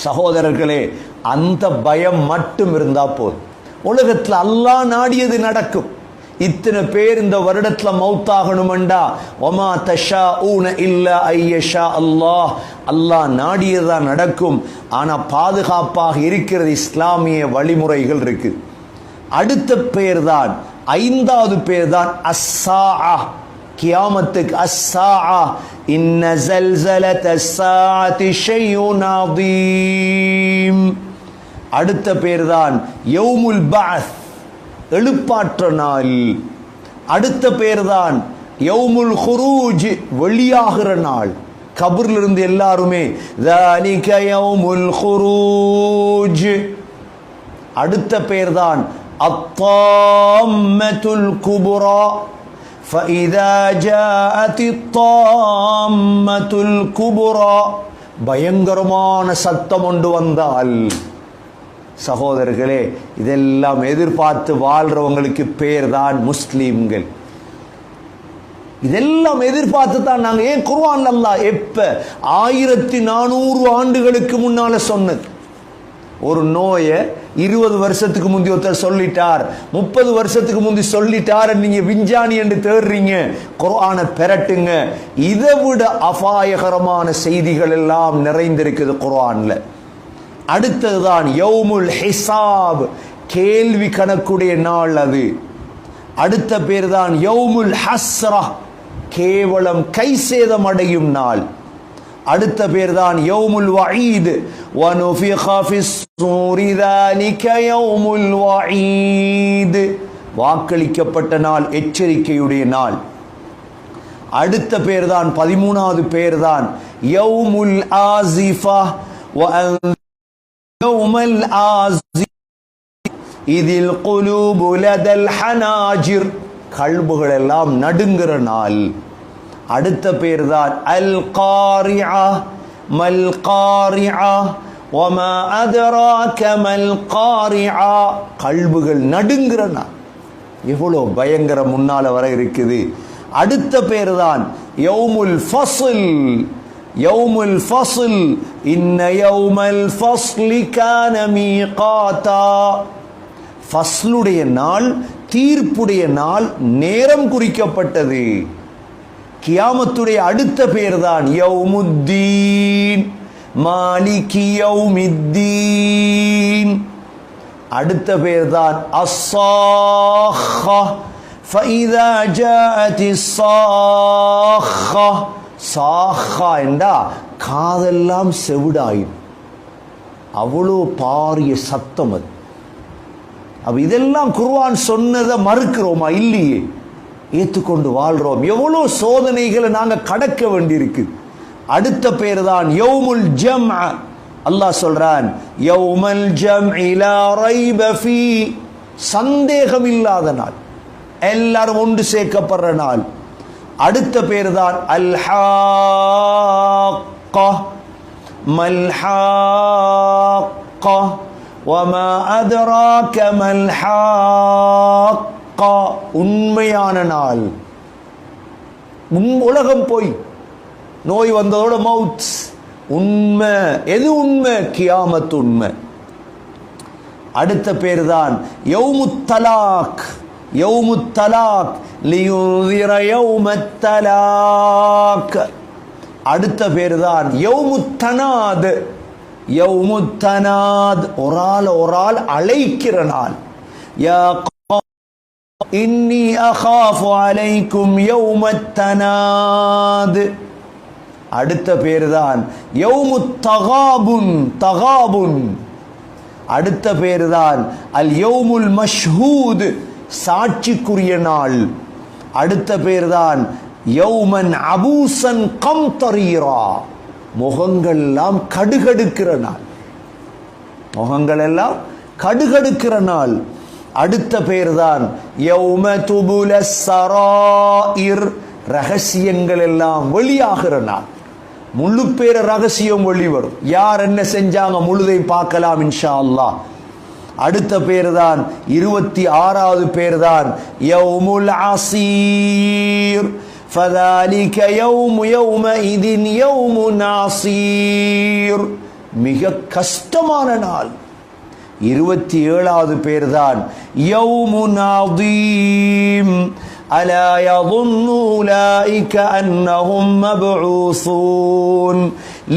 [SPEAKER 1] சகோதரர்களே, அந்த பயம் மட்டும் இருந்தா போதும். உலகத்தில் அல்லாஹ் நாடியது நடக்கும். இத்தனை பேர் இந்த வருடத்துல மௌத்தாகணும்டா, வமா தஷாஊன இல்லா ஐயஷா அல்லாஹ், அல்லாஹ் நாடியதுதான் நடக்கும். ஆனா பாதுகாப்பாக இருக்கிறது இஸ்லாமிய வழிமுறைகள் இருக்கு. அடுத்த பேர் தான், ஐந்தாவது பேர் தான் அஸ்ஸாஅ, கியாமத்துக்கு. அஸ்ஸாஅ இன்ன ஸல்ஸலத ஸாஅத்தி ஷைஉன் அதீம். அடுத்த பேர் தான் யௌமுல் பஅஸ், எழுப்பாற்ற நாள். அடுத்த பேர் தான் யௌமுல் குரூஜ், வெளியாகிற நாள். கபர்ல இருந்து எல்லாருமே ذَلِكَ يَوْمُ الْخُرُوجِ. அடுத்த பேர் தான் அத்தாம்மத்துல் குப்ரா. فَإِذَا جَاءَتِ الطَّامَّةُ الْكُبْرَى, பயங்கரமான சத்தம் ஒன்று வந்தால். சகோதரர்களே, இதெல்லாம் எதிர்பார்த்து வாழ்றவங்களுக்கு பேர் தான் முஸ்லீம்கள். இதெல்லாம் எதிர்பார்த்து தான் நாங்க ஏன் குர்ஆன் அல்லாஹ் எப்ப 1400 ஆண்டுகளுக்கு முன்னால சொன்னது. ஒரு நோயை 20 வருஷத்துக்கு முந்தி ஒருத்தர் சொல்லிட்டார், 30 வருஷத்துக்கு முந்தி சொல்லிட்டார், நீங்க விஞ்ஞானி என்று தேடுறீங்க. குர்ஆனை பெரட்டுங்க. இதை விட அபாயகரமான செய்திகள் எல்லாம் நிறைந்திருக்குது குர்ஆன்ல. அடுத்ததுதான் யௌமுல் ஹிசாப், கேள்வி கணக்குடைய நாள் அது. அடுத்த பேர் தான் யௌமுல் ஹஸ்ரா, கேவலம் கை சேதம் அடையும் நாள். அடுத்த பேர் தான் யௌமுல் வஈத், வனுஃபிக ஃபிஸ்ஸூரி ذلك யௌமுல் வஈத், வாக்களிக்கப்பட்ட நாள், எச்சரிக்கையுடைய நாள். அடுத்த பேர் தான் 13வது பேர் தான் யௌமுல் ஆஸிஃபா, யௌமுல் ஆஸிஃபா இதில் குலூபு லதல் ஹனாஜிர், கல்புகள் எல்லாம் நடுங்குற நாள். அடுத்த பேர் தான் அல் காரிஆ, மல் காரிஆ வமா அதராக மல் காரிஆ, கல்புகள் நடுங்குற நாள். எவ்வளோ பயங்கர முன்னால வர இருக்குது. அடுத்த பேர் தான் யௌமுல் ஃபஸ்ல், யௌமுல் ஃபஸ்ல் இன்ன யௌமல் ஃபஸ்லி கான மீகாதா, ஃபஸ்லுடைய நாள், தீர்ப்புடைய நாள், நேரம் குறிக்கப்பட்டது. கியாமத்துடைய அடுத்த பேர் தான் யௌமுத்தீன், மாலிகி யௌமித்தீன். அடுத்த பேர் தான் அஸ்ஸாஹா, ஃபஇதா ஜாஅத்திஸ் ஸாஹா, சாஹா என்றா காதெல்லாம் செவிடாயும், அவ்வளோ பாரிய சத்தம் அது. அப்ப இதெல்லாம் குர்ஆன் சொன்னதை மறுக்கிறோமா? இல்லையே, ஏற்றுக்கொண்டு வாழ்றோம். எவ்வளோ சோதனைகளை நாங்க கடக்க வேண்டியிருக்கு. அடுத்த பேர் தான் யௌமுல் ஜம்அ, அல்லாஹ் சொல்றான் யௌமல் ஜம்இ லா ரைப ஃபீ, சந்தேகம் இல்லாத நாள், எல்லாரும் ஒன்று சேர்க்கப்படுற நாள். அடுத்த பேர் தான் அல் ஹாக்கா, மல் ஹாக்கா வமா அதராக மல் ஹாக்கா, உண்மையான நாள். உலகம் போய் நோய் வந்ததோட மவுத், உண்மை. எது உண்மை? கியாமத் உண்மை. அடுத்த பேர் தான் யௌமுத் தலாக், யௌமுத் தலாக் லியுன்திர யௌமத் தலாக். அடுத்த பேர் தான் யௌமுத் தனாத், யௌமுத் தனாத், ஒரு ஆள் அழைக்கிற நாள். யா இன்னி அகாஃபு அலைக்கும் யௌமத் தனாத். அடுத்த பேர் தான் யௌமுத் தகாபுன், தகாபுன். அடுத்த பேர் தான் அல் யௌமுல் மஷ்ஹூத், சாட்சிக்குரிய நாள். அடுத்த பேர் தான் யௌமன் அபூசன் கம்தரீரா, முகங்கள் எல்லாம் கடுகடுக்கிற நாள், முகங்கள் எல்லாம் கடுகடுக்கிற நாள். அடுத்த பேர் தான் யௌம துபுலஸ் ஸராயிர், ரகசியங்கள் எல்லாம் வெளியாகிற நாள். முழு பேர ரகசியம் வெளிவரும், யார் என்ன செஞ்சாங்க முழுதை பார்க்கலாம் இன்ஷா அல்லாஹ். அடுத்த பேர் தான் 26வது பேர் தான் யௌமுல் அஸீர், ஃபதாலிக யௌமு யௌமஇதின் யௌமுன் அஸீர், மிக கஷ்டமான நாள். 27வது பேர் தான் யௌமுன் அதீம், அலா யظுன்னு உலாயிக அன்னஹும் மப்ஊஸூன்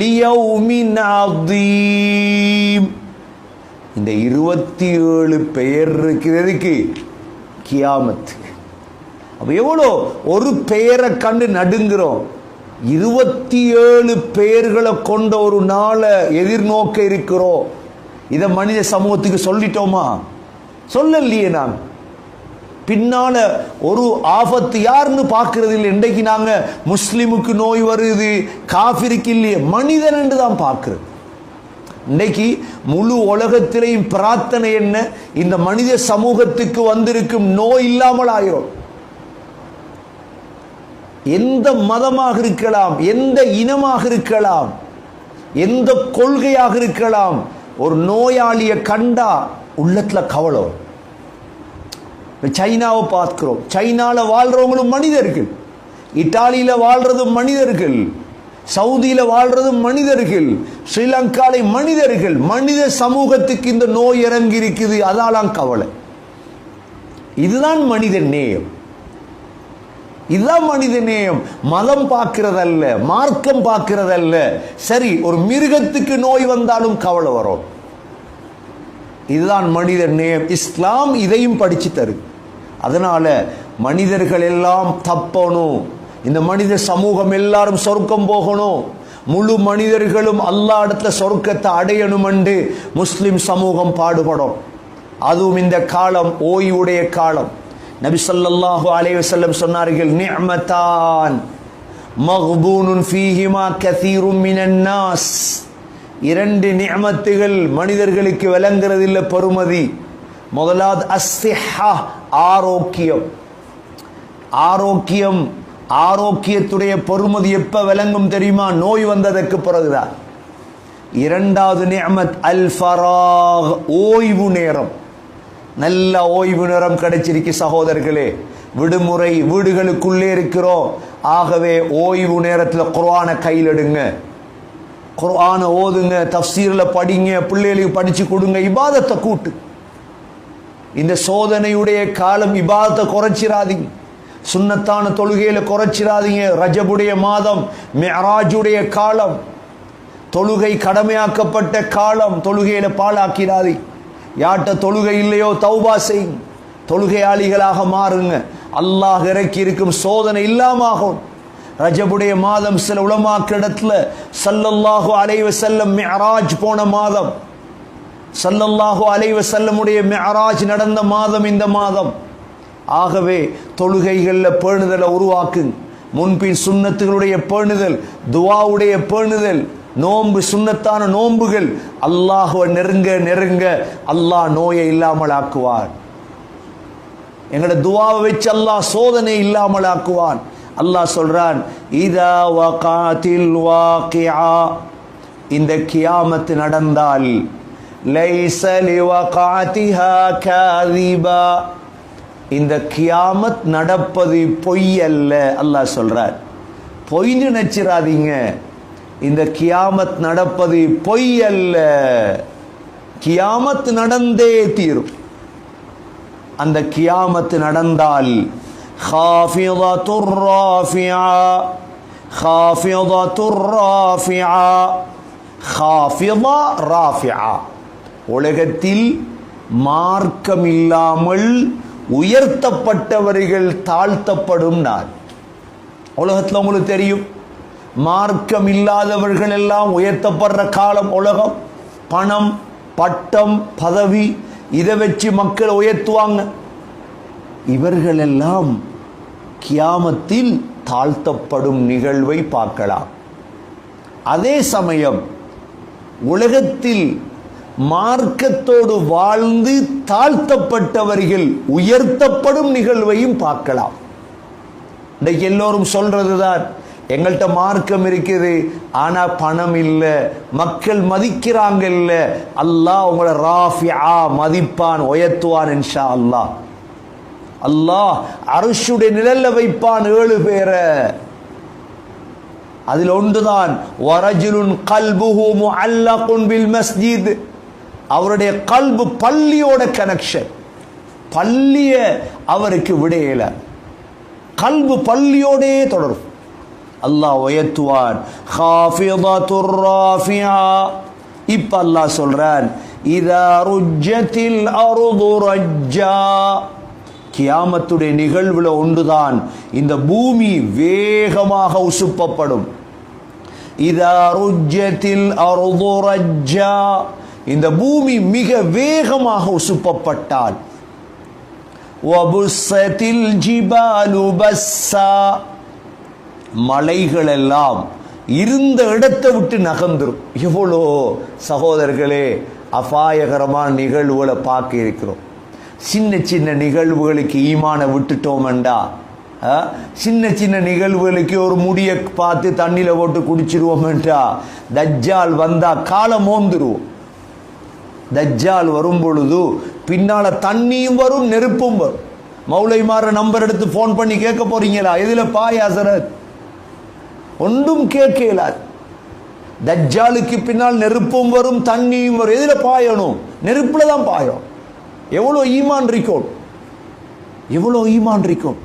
[SPEAKER 1] லியௌமின் அதீம். இந்த 27 பெயர் இருக்கிறதுக்கு கியாமத்துக்கு. அப்ப எவ்வளோ ஒரு பெயரை கண்டு நடுங்கிறோம். 27 பெயர்களை கொண்ட ஒரு நாளை எதிர்நோக்க இருக்கிறோம். இதை மனித சமூகத்துக்கு சொல்லிட்டோமா? சொல்லலையே. நான் பின்னால ஒரு ஆபத்து யாருன்னு பார்க்கறது இல்லை. இன்றைக்கு நாங்க முஸ்லிமுக்கு நோய் வருது, காஃபிருக்கு இல்லையே, மனிதன் என்று தான் பார்க்கிறது. இன்றைக்கு முழு உலகத்திலேயும் பிரார்த்தனை என்ன? இந்த மனித சமூகத்துக்கு வந்திருக்கும் நோய் இல்லாமல் ஆயிரும். எந்த மதமாக இருக்கலாம், எந்த இனமாக இருக்கலாம், எந்த கொள்கையாக இருக்கலாம், ஒரு நோயாளியை கண்டா உள்ளத்துல கவலை. சைனாவை பார்க்கிறோம், சைனால வாழ்றவங்களும் மனிதர்கள். இத்தாலியில வாழ்றதும் மனிதர்கள், சவுதியில வாழ்றதும் மனிதர்கள், ஸ்ரீலங்காலை மனிதர்கள். மனித சமூகத்துக்கு இந்த நோய் இறங்கி இருக்குது, அதாலாம் கவலை. இதுதான் மனித நேயம், இதுதான் மனித நேயம். மதம் பார்க்கிறதல்ல, மார்க்கம் பார்க்கிறதல்ல. சரி, ஒரு மிருகத்துக்கு நோய் வந்தாலும் கவலை வரும். இதுதான் மனித நேயம். இஸ்லாம் இதையும் படிச்சு தருது. அதனால மனிதர்கள் எல்லாம் தப்பணும், இந்த மனித சமூகம் எல்லாரும் சொர்க்கம் போகணும், முழு மனிதர்களும் அல்லாஹ் இடத்துல சொர்க்கத்தை அடையணும் என்று முஸ்லிம் சமூகம் பாடுபடும். அதுவும் இந்த காலம் ஓய்வுடைய காலம். நபி ஸல்லல்லாஹு அலைஹி வஸல்லம் சொன்னார்கள், நிஅமதான் மக்பூனுன் ஃபீஹிமா கஸீரும் மினன் நாஸ். இரண்டு நிஅமத்துகள் மனிதர்களுக்கு விளங்குறதில்லை பெருமதி. முதலாவது அஸ்ஸிஹா, ஆரோக்கியம். ஆரோக்கியம், ஆரோக்கியத்துடைய பெருமதி எப்ப விளங்கும் தெரியுமா? நோய் வந்ததற்கு பிறகுதான். இரண்டாவது நிஅமத் அல் ஃபராக், ஓய்வு நேரம். நல்ல ஓய்வு நேரம் கிடைச்சிருக்கு சகோதரர்களே. விடுமுறை, வீடுகளுக்குள்ளே இருக்கிறோம். ஆகவே ஓய்வு நேரத்தில் குர்ஆனை கையில் எடுங்க, குர்ஆனை ஓதுங்க, தஃப்சீர்ல படிங்க, பிள்ளைகளுக்கு படிச்சு கொடுங்க, இபாதத்தை கூட்டு. இந்த சோதனையுடைய காலம், இபாதத்தை குறைச்சிராதீங்க, சுன்னத்தான தொழுகையில குறைச்சிராதீங்க. ரஜபுடைய மாதம், மிஅராஜுடைய காலம், தொழுகை கடமையாக்கப்பட்ட காலம். தொழுகையில பாழாக்கிறாதீங்க. யார்கிட்ட தொழுகை இல்லையோ தௌபா செய்யுங்க, தொழுகையாளிகளாக மாறுங்க. அல்லாஹ் இறக்கி இருக்கும் சோதனை இல்லாமகும். ரஜபுடைய மாதம் சில உலமாக்களிடத்துல ஸல்லல்லாஹு அலைஹி வஸல்லம் மிஅராஜ் போன மாதம், ஸல்லல்லாஹு அலைஹி வஸல்லமுடைய மிஅராஜ் நடந்த மாதம் இந்த மாதம். ஆகவே தொழுகைகளில் பேணுதலை உருவாக்குங்க. முன்பின் சுன்னத்துகளுடைய பேணுதல், துஆவுடைய பேணுதல், நோன்பு, சுன்னத்தான நோன்புகள். அல்லாஹ்வை நெருங்க நெருங்க அல்லாஹ் நோயை இல்லாமல் ஆக்குவான். எங்கட துஆவை வச்சு அல்லாஹ் சோதனை இல்லாமல் ஆக்குவான். அல்லாஹ் சொல்றான், இதா வகாத்தில் வாகிஆ, இந்த கியாமத் நடந்தால், லைஸ லிவகாதிஹா காதிபா, இந்த கியாமத் நடப்பது பொய் அல்ல. அல்லாஹ் சொல்றார், பொய் நினைச்சிராதீங்க, இந்த கியாமத் நடப்பது பொய் அல்ல, கியாமத் நடந்தே தீரும். அந்த கியாமத் நடந்தால் காஃபிதத்துர் ராஃபிஆ, காஃபிதத்துர் ராஃபிஆ, காஃபிதா ராஃபிஆ, உலகத்தில் மார்க்கம் இல்லாமல் உயர்த்தப்பட்டவர்கள் தாழ்த்தப்படும் நாள். உலகத்தில் உங்களுக்கு தெரியும், மார்க்கம் இல்லாதவர்கள் எல்லாம் உயர்த்தப்படுற காலம் உலகம். பணம், பட்டம், பதவி, இதை வச்சு மக்கள் உயர்த்துவாங்க. இவர்களெல்லாம் கியாமத்தில் தாழ்த்தப்படும் நிகழ்வை பார்க்கலாம். அதே சமயம் உலகத்தில் மார்க்கத்தோடு வாழ்ந்து தாழ்த்தப்பட்டவர்கள் உயர்த்தப்படும் நிகழ்வையும் பார்க்கலாம். இன்றைக்கு எல்லோரும் சொல்றதுதான், எங்கள்கிட்ட மார்க்கம் இருக்குது, ஆனா பணம் இல்லை, மக்கள் மதிக்கிறாங்க இல்ல. அல்லாஹ் உங்களை ராஃபிஆ மதிப்பான், உயர்த்துவான் இன்ஷா அல்லாஹ். அல்லாஹ் அர்ஷுடைய நிழல்ல வைப்பான் 7 பேரை. அதில் ஒன்றுதான் வரஜுலுன் கல்புஹு முஅல்லகுன் பில் மஸ்ஜித், அவருடைய கல்பு பள்ளியோட கனெக்ஷன், பள்ளிய அவருக்கு விடையல, கல்பு பள்ளியோடே தொடரும். அல்லாஹ் உயர்த்துவான். காஃபிதத்துர் ராஃபிஆ. இப்ப அல்லாஹ் சொல்றான், இதா ருஜ்ஜத்தில் அர்து ரஜ்ஜா, கியாமத்துடைய நிகழ்வுல ஒன்றுதான், இந்த பூமி வேகமாக உசுப்பப்படும். இதா ருஜ்ஜத்தில் அர்து ரஜ்ஜா, இந்த பூமி மிக வேகமாக உசுப்பப்பட்டால், வபுஸ்ஸத்தில் ஜிபாலு பஸ்ஸா, மலைகள் எல்லாம் இருந்த இடத்தை விட்டு நகர்ந்துரும். எவ்வளோ சகோதரர்களே அபாயகரமான நிகழ்வுகளை பார்க்க இருக்கிறோம். சின்ன சின்ன நிகழ்வுகளுக்கு ஈமான விட்டுட்டோம்டா, சின்ன சின்ன நிகழ்வுகளுக்கு ஒரு முடியை பார்த்து தண்ணியில் போட்டு குடிச்சிருவோம்டா, தஜ்ஜால் வந்தா காலம் மோந்துருவோம். தஜ்ஜால் வரும் பொழுது பின்னால தண்ணியும் வரும், நெருப்பும் வரும். மௌலைமார நம்பர் எடுத்து போன் பண்ணி கேட்க போறீங்களா? எதுல பாய் ஹசரத்? ஒன்றும் கேட்கலாது. தஜ்ஜாலுக்கு பின்னால் நெருப்பும் வரும், தண்ணியும் வரும். எதுல பாயணும்? நெருப்புல தான் பாயும். எவ்வளோ ஈமான் இருக்கும், எவ்வளோ ஈமான் இருக்கும்.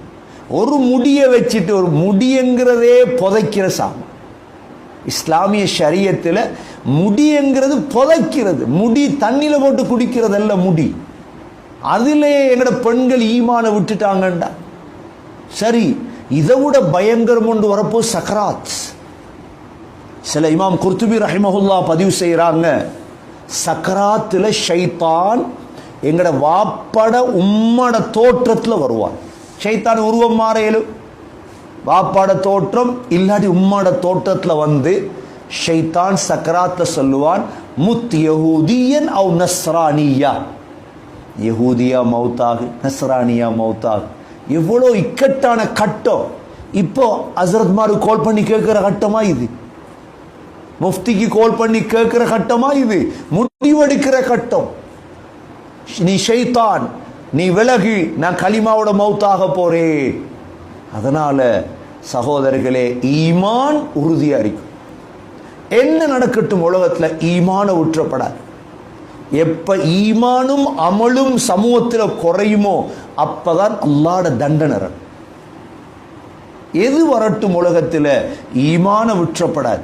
[SPEAKER 1] ஒரு முடியை வச்சுட்டு, ஒரு முடிங்கிறதே புதைக்கிற சாமம். இஸ்லாமிய ஷரியத்தில் முடிங்கிறது புதைக்கிறது. முடி தண்ணியில போட்டு குடிக்கிறது அல்ல முடி. அதிலே எங்கட பெண்கள் ஈமான விட்டுட்டாங்கண்டா. சரி, இதை விட பயங்கரம் ஒன்று வரப்போ சக்கராத். சில இமாம் குர்துபி ரஹிமஹுல்லா பதிவு செய்யறாங்க, சக்கராத்துல ஷைத்தான் எங்கட வாப்பட உம்மட தோற்றத்தில் வருவான். ஷைத்தான் உருவம் மாறையிலும் வாப்பாட தோற்றம் இல்லாட்டி உம்மட தோற்றத்தில் வந்து ஷைத்தான் சக்கராத்த சொல்லுவான், முத் யஹூதியன் அவ் நஸ்ரானியா, யஹூதியா மௌத்தாகு, நஸ்ரானியா மௌத்தாகு. எவ்வளோ இக்கட்டான கட்டம். இப்போ ஹசரத்மாரு கால் பண்ணி கேட்கிற கட்டமா இது? முஃப்திக்கு கால் பண்ணி கேட்கிற கட்டமா இது? முடிவெடுக்கிற கட்டம். நீ ஷைத்தான், நீ விலகி, நான் கலிமாவோட மௌத்தாக போறேன். அதனால சகோதரர்களே, ஈமான் உறுதியா இருக்கும். என்ன நடக்கட்டும் உலகத்துல, ஈமான உற்றப்படாது. எப்ப ஈமானும் அமலும் சமூகத்தில் குறையுமோ அப்பதான் அல்லாஹ்வுடைய தண்டனை. எது வரட்டும் உலகத்தில், ஈமான விற்றப்படாது,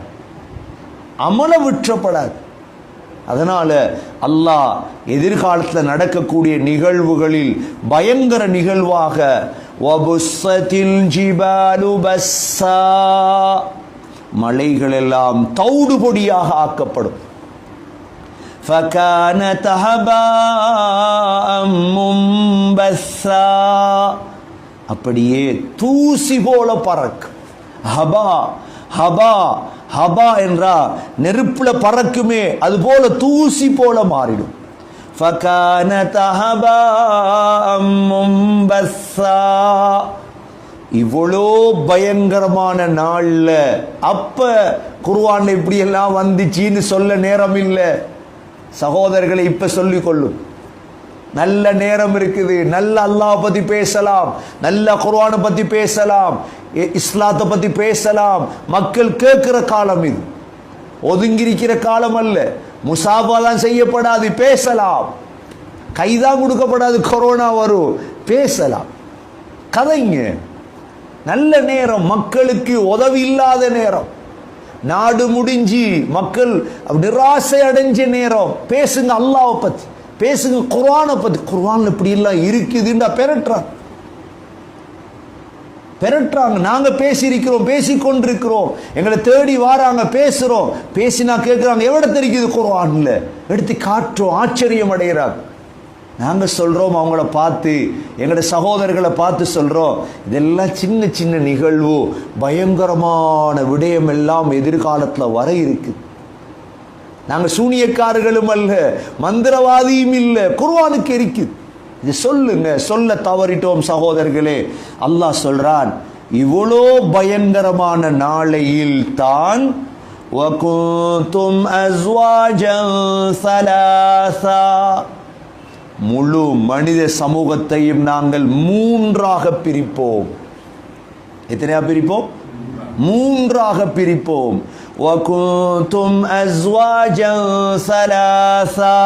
[SPEAKER 1] அமல விற்றப்படாது. அதனால அல்லாஹ் எதிர்காலத்தில் நடக்கக்கூடிய நிகழ்வுகளில் பயங்கர நிகழ்வாக வபுஸ்ஸத்தில் ஜிபாலு பஸ்ஸா, மலைகள் எல்லாம் தௌடு பொடியாக ஆக்கப்படும். فَكَانَتْ هَبَاءً مُنبَثًّا, அப்படியே தூசி போல பறக்கும். ஹபா ஹபா ஹபா என்றா நெருப்புல பறக்குமே, அது போல தூசி போல மாறிடும். فَكَانَتْ هَبَاءً مُنبَثًّا, இவ்வளோ பயங்கரமான நாள்ல அப்ப குர்ஆன்ல இப்படி எல்லாம் வந்துச்சின்னு சொல்ல நேரம் இல்லை சகோதரர்களை. இப்ப சொல்லிக் கொள்ளும், நல்ல நேரம் இருக்குது. நல்ல அல்லாஹ் பத்தி பேசலாம், நல்ல குர்ஆனை பத்தி பேசலாம், இஸ்லாத்தை பத்தி பேசலாம். மக்கள் கேட்கிற காலம் இது, ஒதுங்கியிருக்கிற காலம் அல்ல. முசாபா தான் செய்யப்படாது, பேசலாம். கைதான் கொடுக்கப்படாது, கொரோனா வரும், பேசலாம், கதைங்க. நல்ல நேரம், மக்களுக்கு உதவி இல்லாத நேரம், நாடு முடிஞ்சு மக்கள் நிராசை அடைஞ்ச நேரம். பேசுங்க அல்லாஹ்வை பத்தி, பேசுங்க குர்ஆனை பத்தி. குர்ஆன்ல இப்படி எல்லாம் இருக்குதுன்னா பெரட்டுறாங்க. நாங்க பேசியிருக்கிறோம், பேசிக்கொண்டிருக்கிறோம், எங்களை தேடி வாராங்க, பேசுறோம். பேசினா கேட்கிறாங்க, எவ்வளோ தெரிக்குது குர்ஆன்ல, எடுத்து காட்டுறோம், ஆச்சரியம் அடைகிறாங்க. நாங்க சொல்றோம், அவங்கள பார்த்து, எங்களோட சகோதரர்களை பார்த்து சொல்றோம், இதெல்லாம் சின்ன சின்ன நிகழ்வு, பயங்கரமான விடயம் எல்லாம் எதிர்காலத்தில் வர இருக்கு. நாங்க சூனியக்காரர்களும் அல்ல, மந்திரவாதியும் இல்லை, குர்ஆனுக்கு இருக்குது. இது சொல்லுங்க. சொல்ல தவறிட்டோம் சகோதரர்களே. அல்லாஹ் சொல்றான், இவ்வளோ பயங்கரமான நாளையில் தான் வகுந்தும் அஸ்வாஜன் ஸலாஸா, முழு மனித சமூகத்தையும் நாங்கள் மூன்றாக பிரிப்போம். எத்தனையா பிரிப்போம்? மூன்றாக பிரிப்போம். வகுந்தும் அஸ்வாஜன் ஸலாஸா,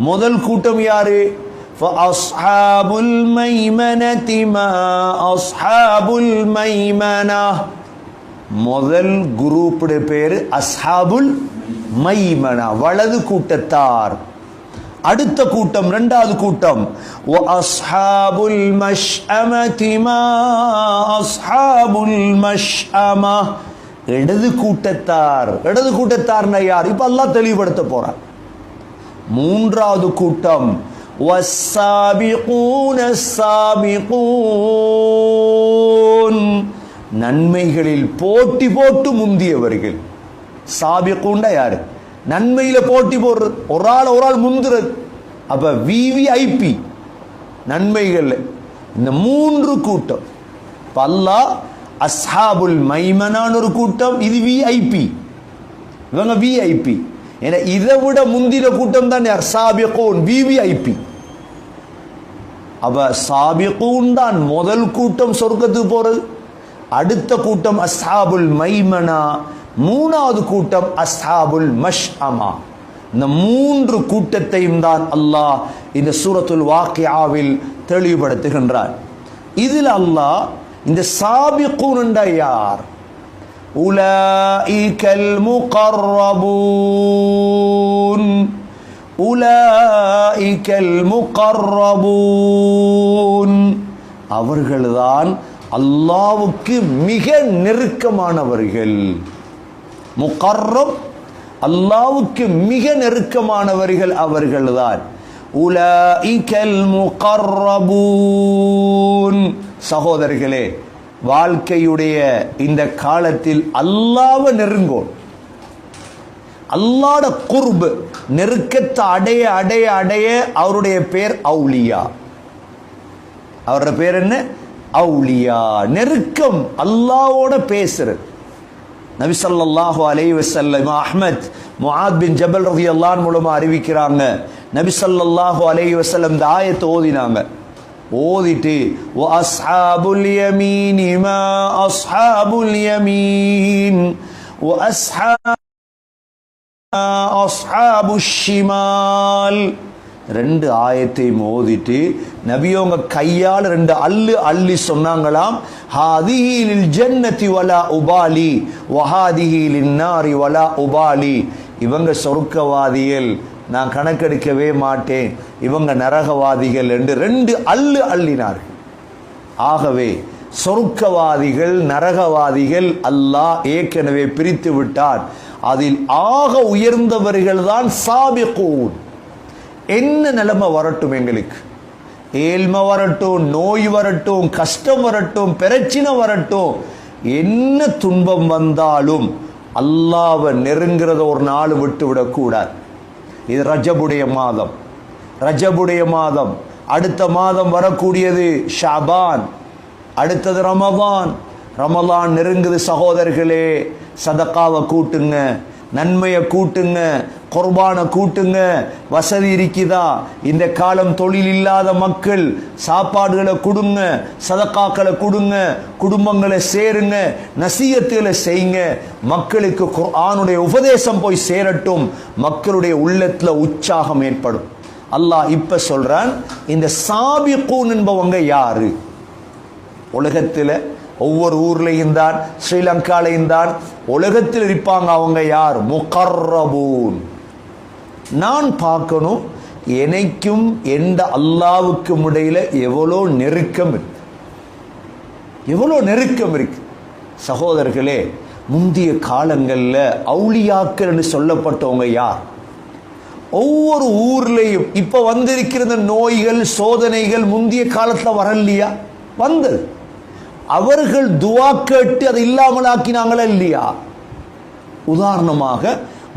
[SPEAKER 1] முதல் கூட்டம் யாரு? فَأَصْحَابُ الْمَيْمَنَةِ مَا أَصْحَابُ الْمَيْمَنَةِ, முதல் குரூப்புடைய பேரு அஸ்ஹாபுல் மைமனா, வலது கூட்டத்தார். அடுத்த கூட்டம், இரண்டாவது கூட்டம், وَأَصْحَابُ الْمَشْأَمَةِ مَا أَصْحَابُ الْمَشْأَمَةِ, இடது கூட்டத்தார். இடது கூட்டத்தார்னா யார்? இப்ப அல்லாஹ் தெளிவுபடுத்த போறார். மூன்றாவது கூட்டம் வஸ்ஸாபிகூன ஸாபிகூன், நன்மைகளில் போட்டி போட்டு முந்தியவர்கள். சாபிகூன்டா யாரு? நன்மையில போட்டி போடுறது, ஒரு ஆள் முந்துறது. அப்ப விவிஐபி நன்மைகள். இந்த மூன்று கூட்டம் அல்லாஹ் அஸ்ஹாபுல் மைமனான ஒரு கூட்டம், இது விஐபி, இவங்க விஐபி. ஏன்னா இதை விட முந்தின கூட்டம் தான் யார்? சாபிகூன், விவிஐபி. அவ சாபிகூன் தான் முதல் கூட்டம் சொர்க்கத்துக்கு போறது. அடுத்த கூட்டம் அஸ்ஹாபுல் மைமனா, மூணாவது கூட்டம் அஸ்ஹாபுல் மஷ்அமா. இந்த மூன்று கூட்டத்தையும் தான் அல்லாஹ் இந்த சூரத்துல் வாக்கியாவில் தெளிவுபடுத்துகின்றார். இதில் அல்லாஹ் இந்த சாபிகூன் என்றா யார்? உலாஇகல் முகர்ரபூன், உலாஇகல் முகர்ரபூன், அவர்கள்தான் அல்லாஹ்வுக்கு மிக நெருக்கமானவர்கள். முகர்ரப், அல்லாஹ்வுக்கு மிக நெருக்கமானவர்கள் அவர்கள்தான். உலாஇகல் முகர்ரபூன். சகோதரர்களே, வாழ்க்கையுடைய இந்த காலத்தில் அல்லாஹ்வை நெருங்கோம். அல்லாஹ்வுடைய குர்ப், நெருக்கத்தை அடைய அடைய அடைய அவருடைய பேர் அவுலியா. அவருடைய பேர் என்ன? அவுலியா. நெருக்கம், அல்லாஹ்வோட பேசுறது. நபி ஸல்லல்லாஹு அலைஹி வஸல்லம் அஹ்மத் முஆத் பின் ஜபல் ரலியல்லாஹு அன்ஹு மூலமா அறிவிக்கிறாங்க, நபி ஸல்லல்லாஹு அலைஹி வஸல்லம் இந்த ஆயத்தை ஓதினாங்க. ஓதிட்டு வ அஸ்ஹாபுல் யமீனி மா அஸ்ஹாபுல் யமீன் வ அஸ்ஹாபுஷ் ஷிமால், ரெண்டு ஆயத்தை மோதிட்டு நபியோங்க கையால் ரெண்டு அள்ளு அள்ளி சொன்னாங்களாம், ஹாதிஹி லில் ஜன்னதி வலா உபாலி வஹாதிஹி லின்னாரி வலா உபாலி. இவங்க சொர்க்கவாதிகள், நான் கணக்கெடுக்கவே மாட்டேன், இவங்க நரகவாதிகள் என்று ரெண்டு அள்ளு அள்ளினார்கள். ஆகவே சொர்க்கவாதிகள் நரகவாதிகள் அல்லாஹ் ஏற்கனவே பிரித்து விட்டார். அதில் ஆக உயர்ந்தவர்கள் தான் சாபிகூன். என்ன நிலைமை வரட்டும், எங்களுக்கு ஏழ்மை வரட்டும், நோய் வரட்டும், கஷ்டம் வரட்டும், பிரச்சனை வரட்டும், என்ன துன்பம் வந்தாலும் அல்லாஹ்வை நெருங்கிறத ஒரு நாள் விட்டு விடக்கூடாது. இது ரஜபுடைய மாதம், ரஜபுடைய மாதம். அடுத்த மாதம் வரக்கூடியது ஷாபான், அடுத்தது ரமதான். ரமலான் நெருங்குது சகோதரர்களே. சதகாவை கூட்டுங்க, நன்மையை கூட்டுங்க, குர்பானை கூட்டுங்க. வசதி இருக்குதா? இந்த காலம் தொழில் இல்லாத மக்கள் சாப்பாடுகளை கொடுங்க, சதகாக்களை கொடுங்க, குடும்பங்களை சேருங்க, நசீகத்துகளை செய்யுங்க. மக்களுக்கு குர்ஆனுடைய உபதேசம் போய் சேரட்டும், மக்களுடைய உள்ளத்துல உற்சாகம் ஏற்படும். அல்லாஹ் இப்ப சொல்றான், இந்த சாபிகூன் என்பவங்க யாரு? உலகத்தில் ஒவ்வொரு ஊர்லையும் தான், ஸ்ரீலங்காலையும் தான், உலகத்தில் இருப்பாங்க. அவங்க யார்? முகர்ரபூன். நான் பார்க்கணும், எனக்கும் எந்த அல்லாவுக்கும் இடையில எவ்வளோ நெருக்கம் இருக்கு, எவ்வளோ நெருக்கம் இருக்கு. சகோதரர்களே, முந்தைய காலங்களில் அவுலியாக்கள் என்று சொல்லப்பட்டவங்க யார்? ஒவ்வொரு ஊர்லையும் இப்ப வந்திருக்கிற நோய்கள் சோதனைகள் முந்தைய காலத்தில் வரலையா? வந்தது. அவர்கள் துவா கேட்டு அதை இல்லாமலாக்கினாங்களா இல்லையா? உதாரணமாக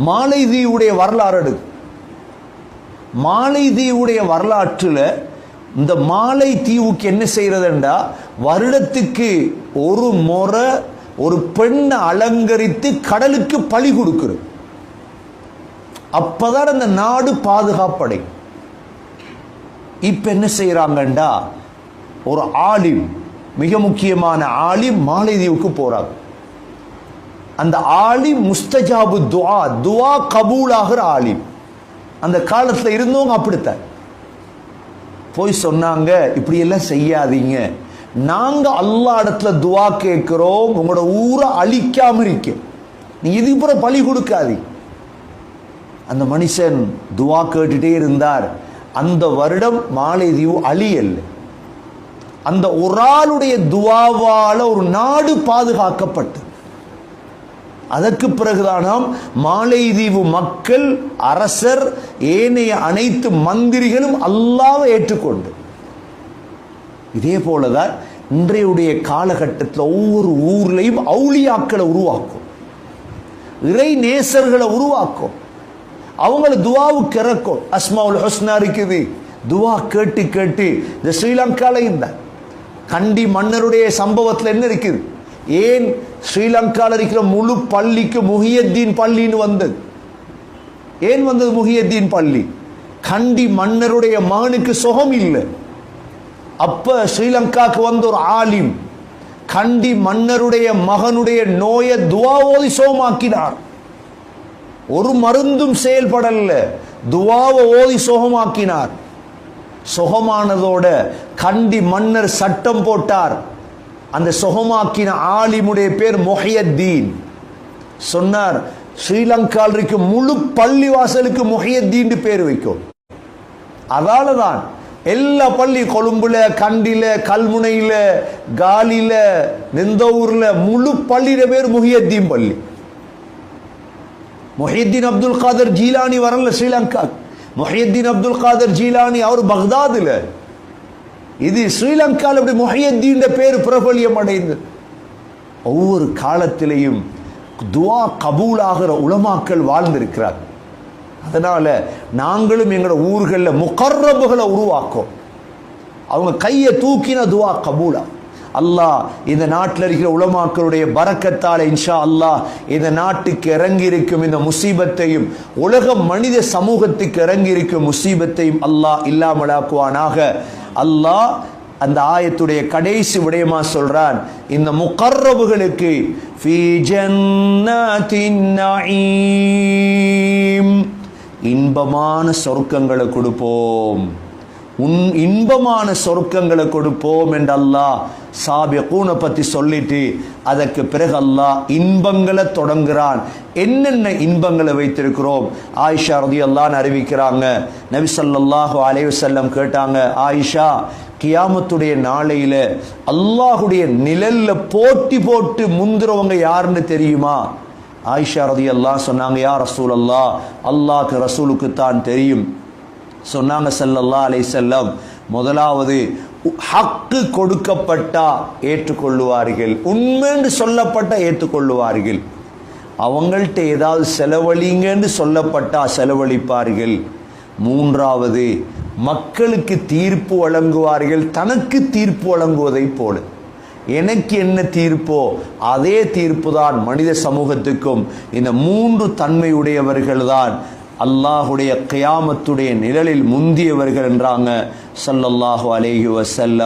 [SPEAKER 1] மாலைதீவுடைய வரலாறு எடுக்கு. மாலைதீவுடைய வரலாற்றில் இந்த மாலை தீவுக்கு என்ன செய்யறதுண்டா, வருடத்துக்கு ஒரு முறை ஒரு பெண்ணை அலங்கரித்து கடலுக்கு பலி கொடுக்கிறது. அப்பதான் அந்த நாடு பாதுகாப்படை. இப்ப என்ன செய்யறாங்கண்டா, ஒரு ஆலிம், மிக முக்கியமான ஆலிம் மாலைதீவுக்கு போறாங்க. அந்த ஆலிம் முஸ்தஜாபு துஆ, துஆ கபூலாகிற ஆலிம். அந்த காலத்தில் இருந்தவங்க அப்படித்தான் போய் சொன்னாங்க, இப்படி எல்லாம் செய்யாதீங்க, நாங்க அல்லாஹ் இடத்துல துஆ கேட்கிறோம், உங்களோட ஊரை அழிக்காம இருக்க, நீ இதுக்கு பிற பலி கொடுக்காதீங்க. அந்த மனுஷன் துஆ கேட்டுட்டே இருந்தார். அந்த வருடம் மாலைதீவு அழியல்ல. அந்த ஒரு ஆளுடைய துஆவால ஒரு நாடு பாதுகாக்கப்பட்டது. அதற்கு பிறகுதானாம் மாலைதீவு மக்கள், அரசர், ஏனைய அனைத்து மந்திரிகளும் அல்லாஹ்வை ஏற்றுக்கொண்டு. இதே போலதான் இன்றைய காலகட்டத்தில் ஒவ்வொரு ஊர்லையும் அவுலியாக்களை உருவாக்கும், இறை நேசர்களை உருவாக்கும், அவங்கள துஆவுக்கு இறக்கும். அஸ்மாவுல் ஹுஸ்னா இருக்குது, துஆ கேட்டு கேட்டு. இந்த ஸ்ரீலங்காலையும் தான் கண்டி மன்னருடைய சம்பவத்தில் என்ன இருக்குது? ஏன் ஸ்ரீலங்காவில் இருக்கிற முழு பள்ளிக்கு முஹியத்தீன் பள்ளின்னு வந்தது? ஏன் வந்தது முஹியத்தீன் பள்ளி? கண்டி மன்னருடைய மகனுக்கு சுகம் இல்லை, அப்ப ஸ்ரீலங்காக்கு வந்த ஒரு ஆலிம் கண்டி மன்னருடைய மகனுடைய நோயை துவா ஓதி சோகமாக்கினார். ஒரு மருந்தும் செயல்படல, துவாவை ஓதி சோகமாக்கினார். சுகமானதோட கண்டி மன்னர் சட்டம் போட்டார், அந்த சுகமாக்கின ஆலிமுடைய பேர் முஹையத்தீன். சொன்னார், ஸ்ரீலங்காவில் இருக்க முழு பள்ளி வாசலுக்கு முஹையத்தீன் பேர் வைக்கும். அதால தான் எல்லா பள்ளி, கொழும்புல, கண்டில, கல்முனையில, காலில, நிந்தவூர்ல முழு பள்ளியில பேர் முஹையத்தீன் பள்ளி. முஹையத்தீன் அப்துல் காதர் ஜீலானி வரல ஸ்ரீலங்கா. முஹையத்தீன் அப்துல் காதர் ஜீலானி அவர் பக்தாதுல. இது ஸ்ரீலங்காவில் அப்படி முஹையத்தீன் பேர் பிரபல்யம் அடைந்தது. ஒவ்வொரு காலத்திலையும் துவா கபூலாகிற உலமாக்கள் வாழ்ந்திருக்கிறார். அதனால நாங்களும் எங்களோட ஊர்களில் முகர்ரபுகளை உருவாக்கும். அவங்க கையை தூக்கின துவா கபூலா. அல்லாஹ் இந்த நாட்டில் இருக்கிற உலமாக்களுடைய பரக்கத்தால இன்ஷா அல்லாஹ் இந்த நாட்டுக்கு இறங்கி இருக்கும் இந்த முசீபத்தையும், உலக மனித சமூகத்துக்கு இறங்கி இருக்கும் முசீபத்தையும் அல்லாஹ் இல்லாமலாக்குவானாக. அல்லாஹ் அந்த ஆயத்துடைய கடைசி விடயமா சொல்றான், இந்த முகர்ரபுகளுக்கு ஃபீ ஜன்னாத்தின் நஈம், இன்பமான சொர்க்கங்களை கொடுப்போம், இன்பமான சொர்க்கங்களை கொடுப்போம் என்று அல்லாஹ் சாபிகூனை பத்தி சொல்லிட்டு அதற்கு பிறகு அல்லாஹ் இன்பங்களை தொடங்குறான். என்னென்ன இன்பங்களை வைத்திருக்கிறோம்? ஆயிஷா ரலியல்லாஹு அறிவிக்கிறாங்க, நபி ஸல்லல்லாஹு அலைஹி வஸல்லம் கேட்டாங்க, ஆயிஷா, கியாமத்துடைய நாளையில அல்லாஹுடைய நிழல்ல போட்டி போட்டு முந்துறவங்க யாருன்னு தெரியுமா? ஆயிஷா ரலியல்லாஹு சொன்னாங்க, யா ரசூலல்லாஹ், அல்லாஹ்க்கு ரசூலுக்கு தான் தெரியும். சொன்னாங்க ஸல்லல்லாஹு அலைஹி வஸல்லம், முதலாவது ஹக்கு கொடுக்கப்பட்டா ஏற்றுக்கொள்ளுவார்கள், உண்மைன்னு சொல்லப்பட்ட ஏற்றுக்கொள்ளுவார்கள். அவங்கள்ட்ட ஏதாவது செலவழிங்கன்னு சொல்லப்பட்டா செலவழிப்பார்கள். மூன்றாவது, மக்களுக்கு தீர்ப்பு வழங்குவார்கள், தனக்கு தீர்ப்பு வழங்குவதை போல. எனக்கு என்ன தீர்ப்போ அதே தீர்ப்பு தான் மனித சமூகத்துக்கும். இந்த மூன்று தன்மையுடையவர்கள் தான் அல்லாஹுடைய கியாமத்துடைய நிழலில் முந்தியவர்கள் என்றாங்க ஸல்லல்லாஹு அலைஹி வஸல்லம்.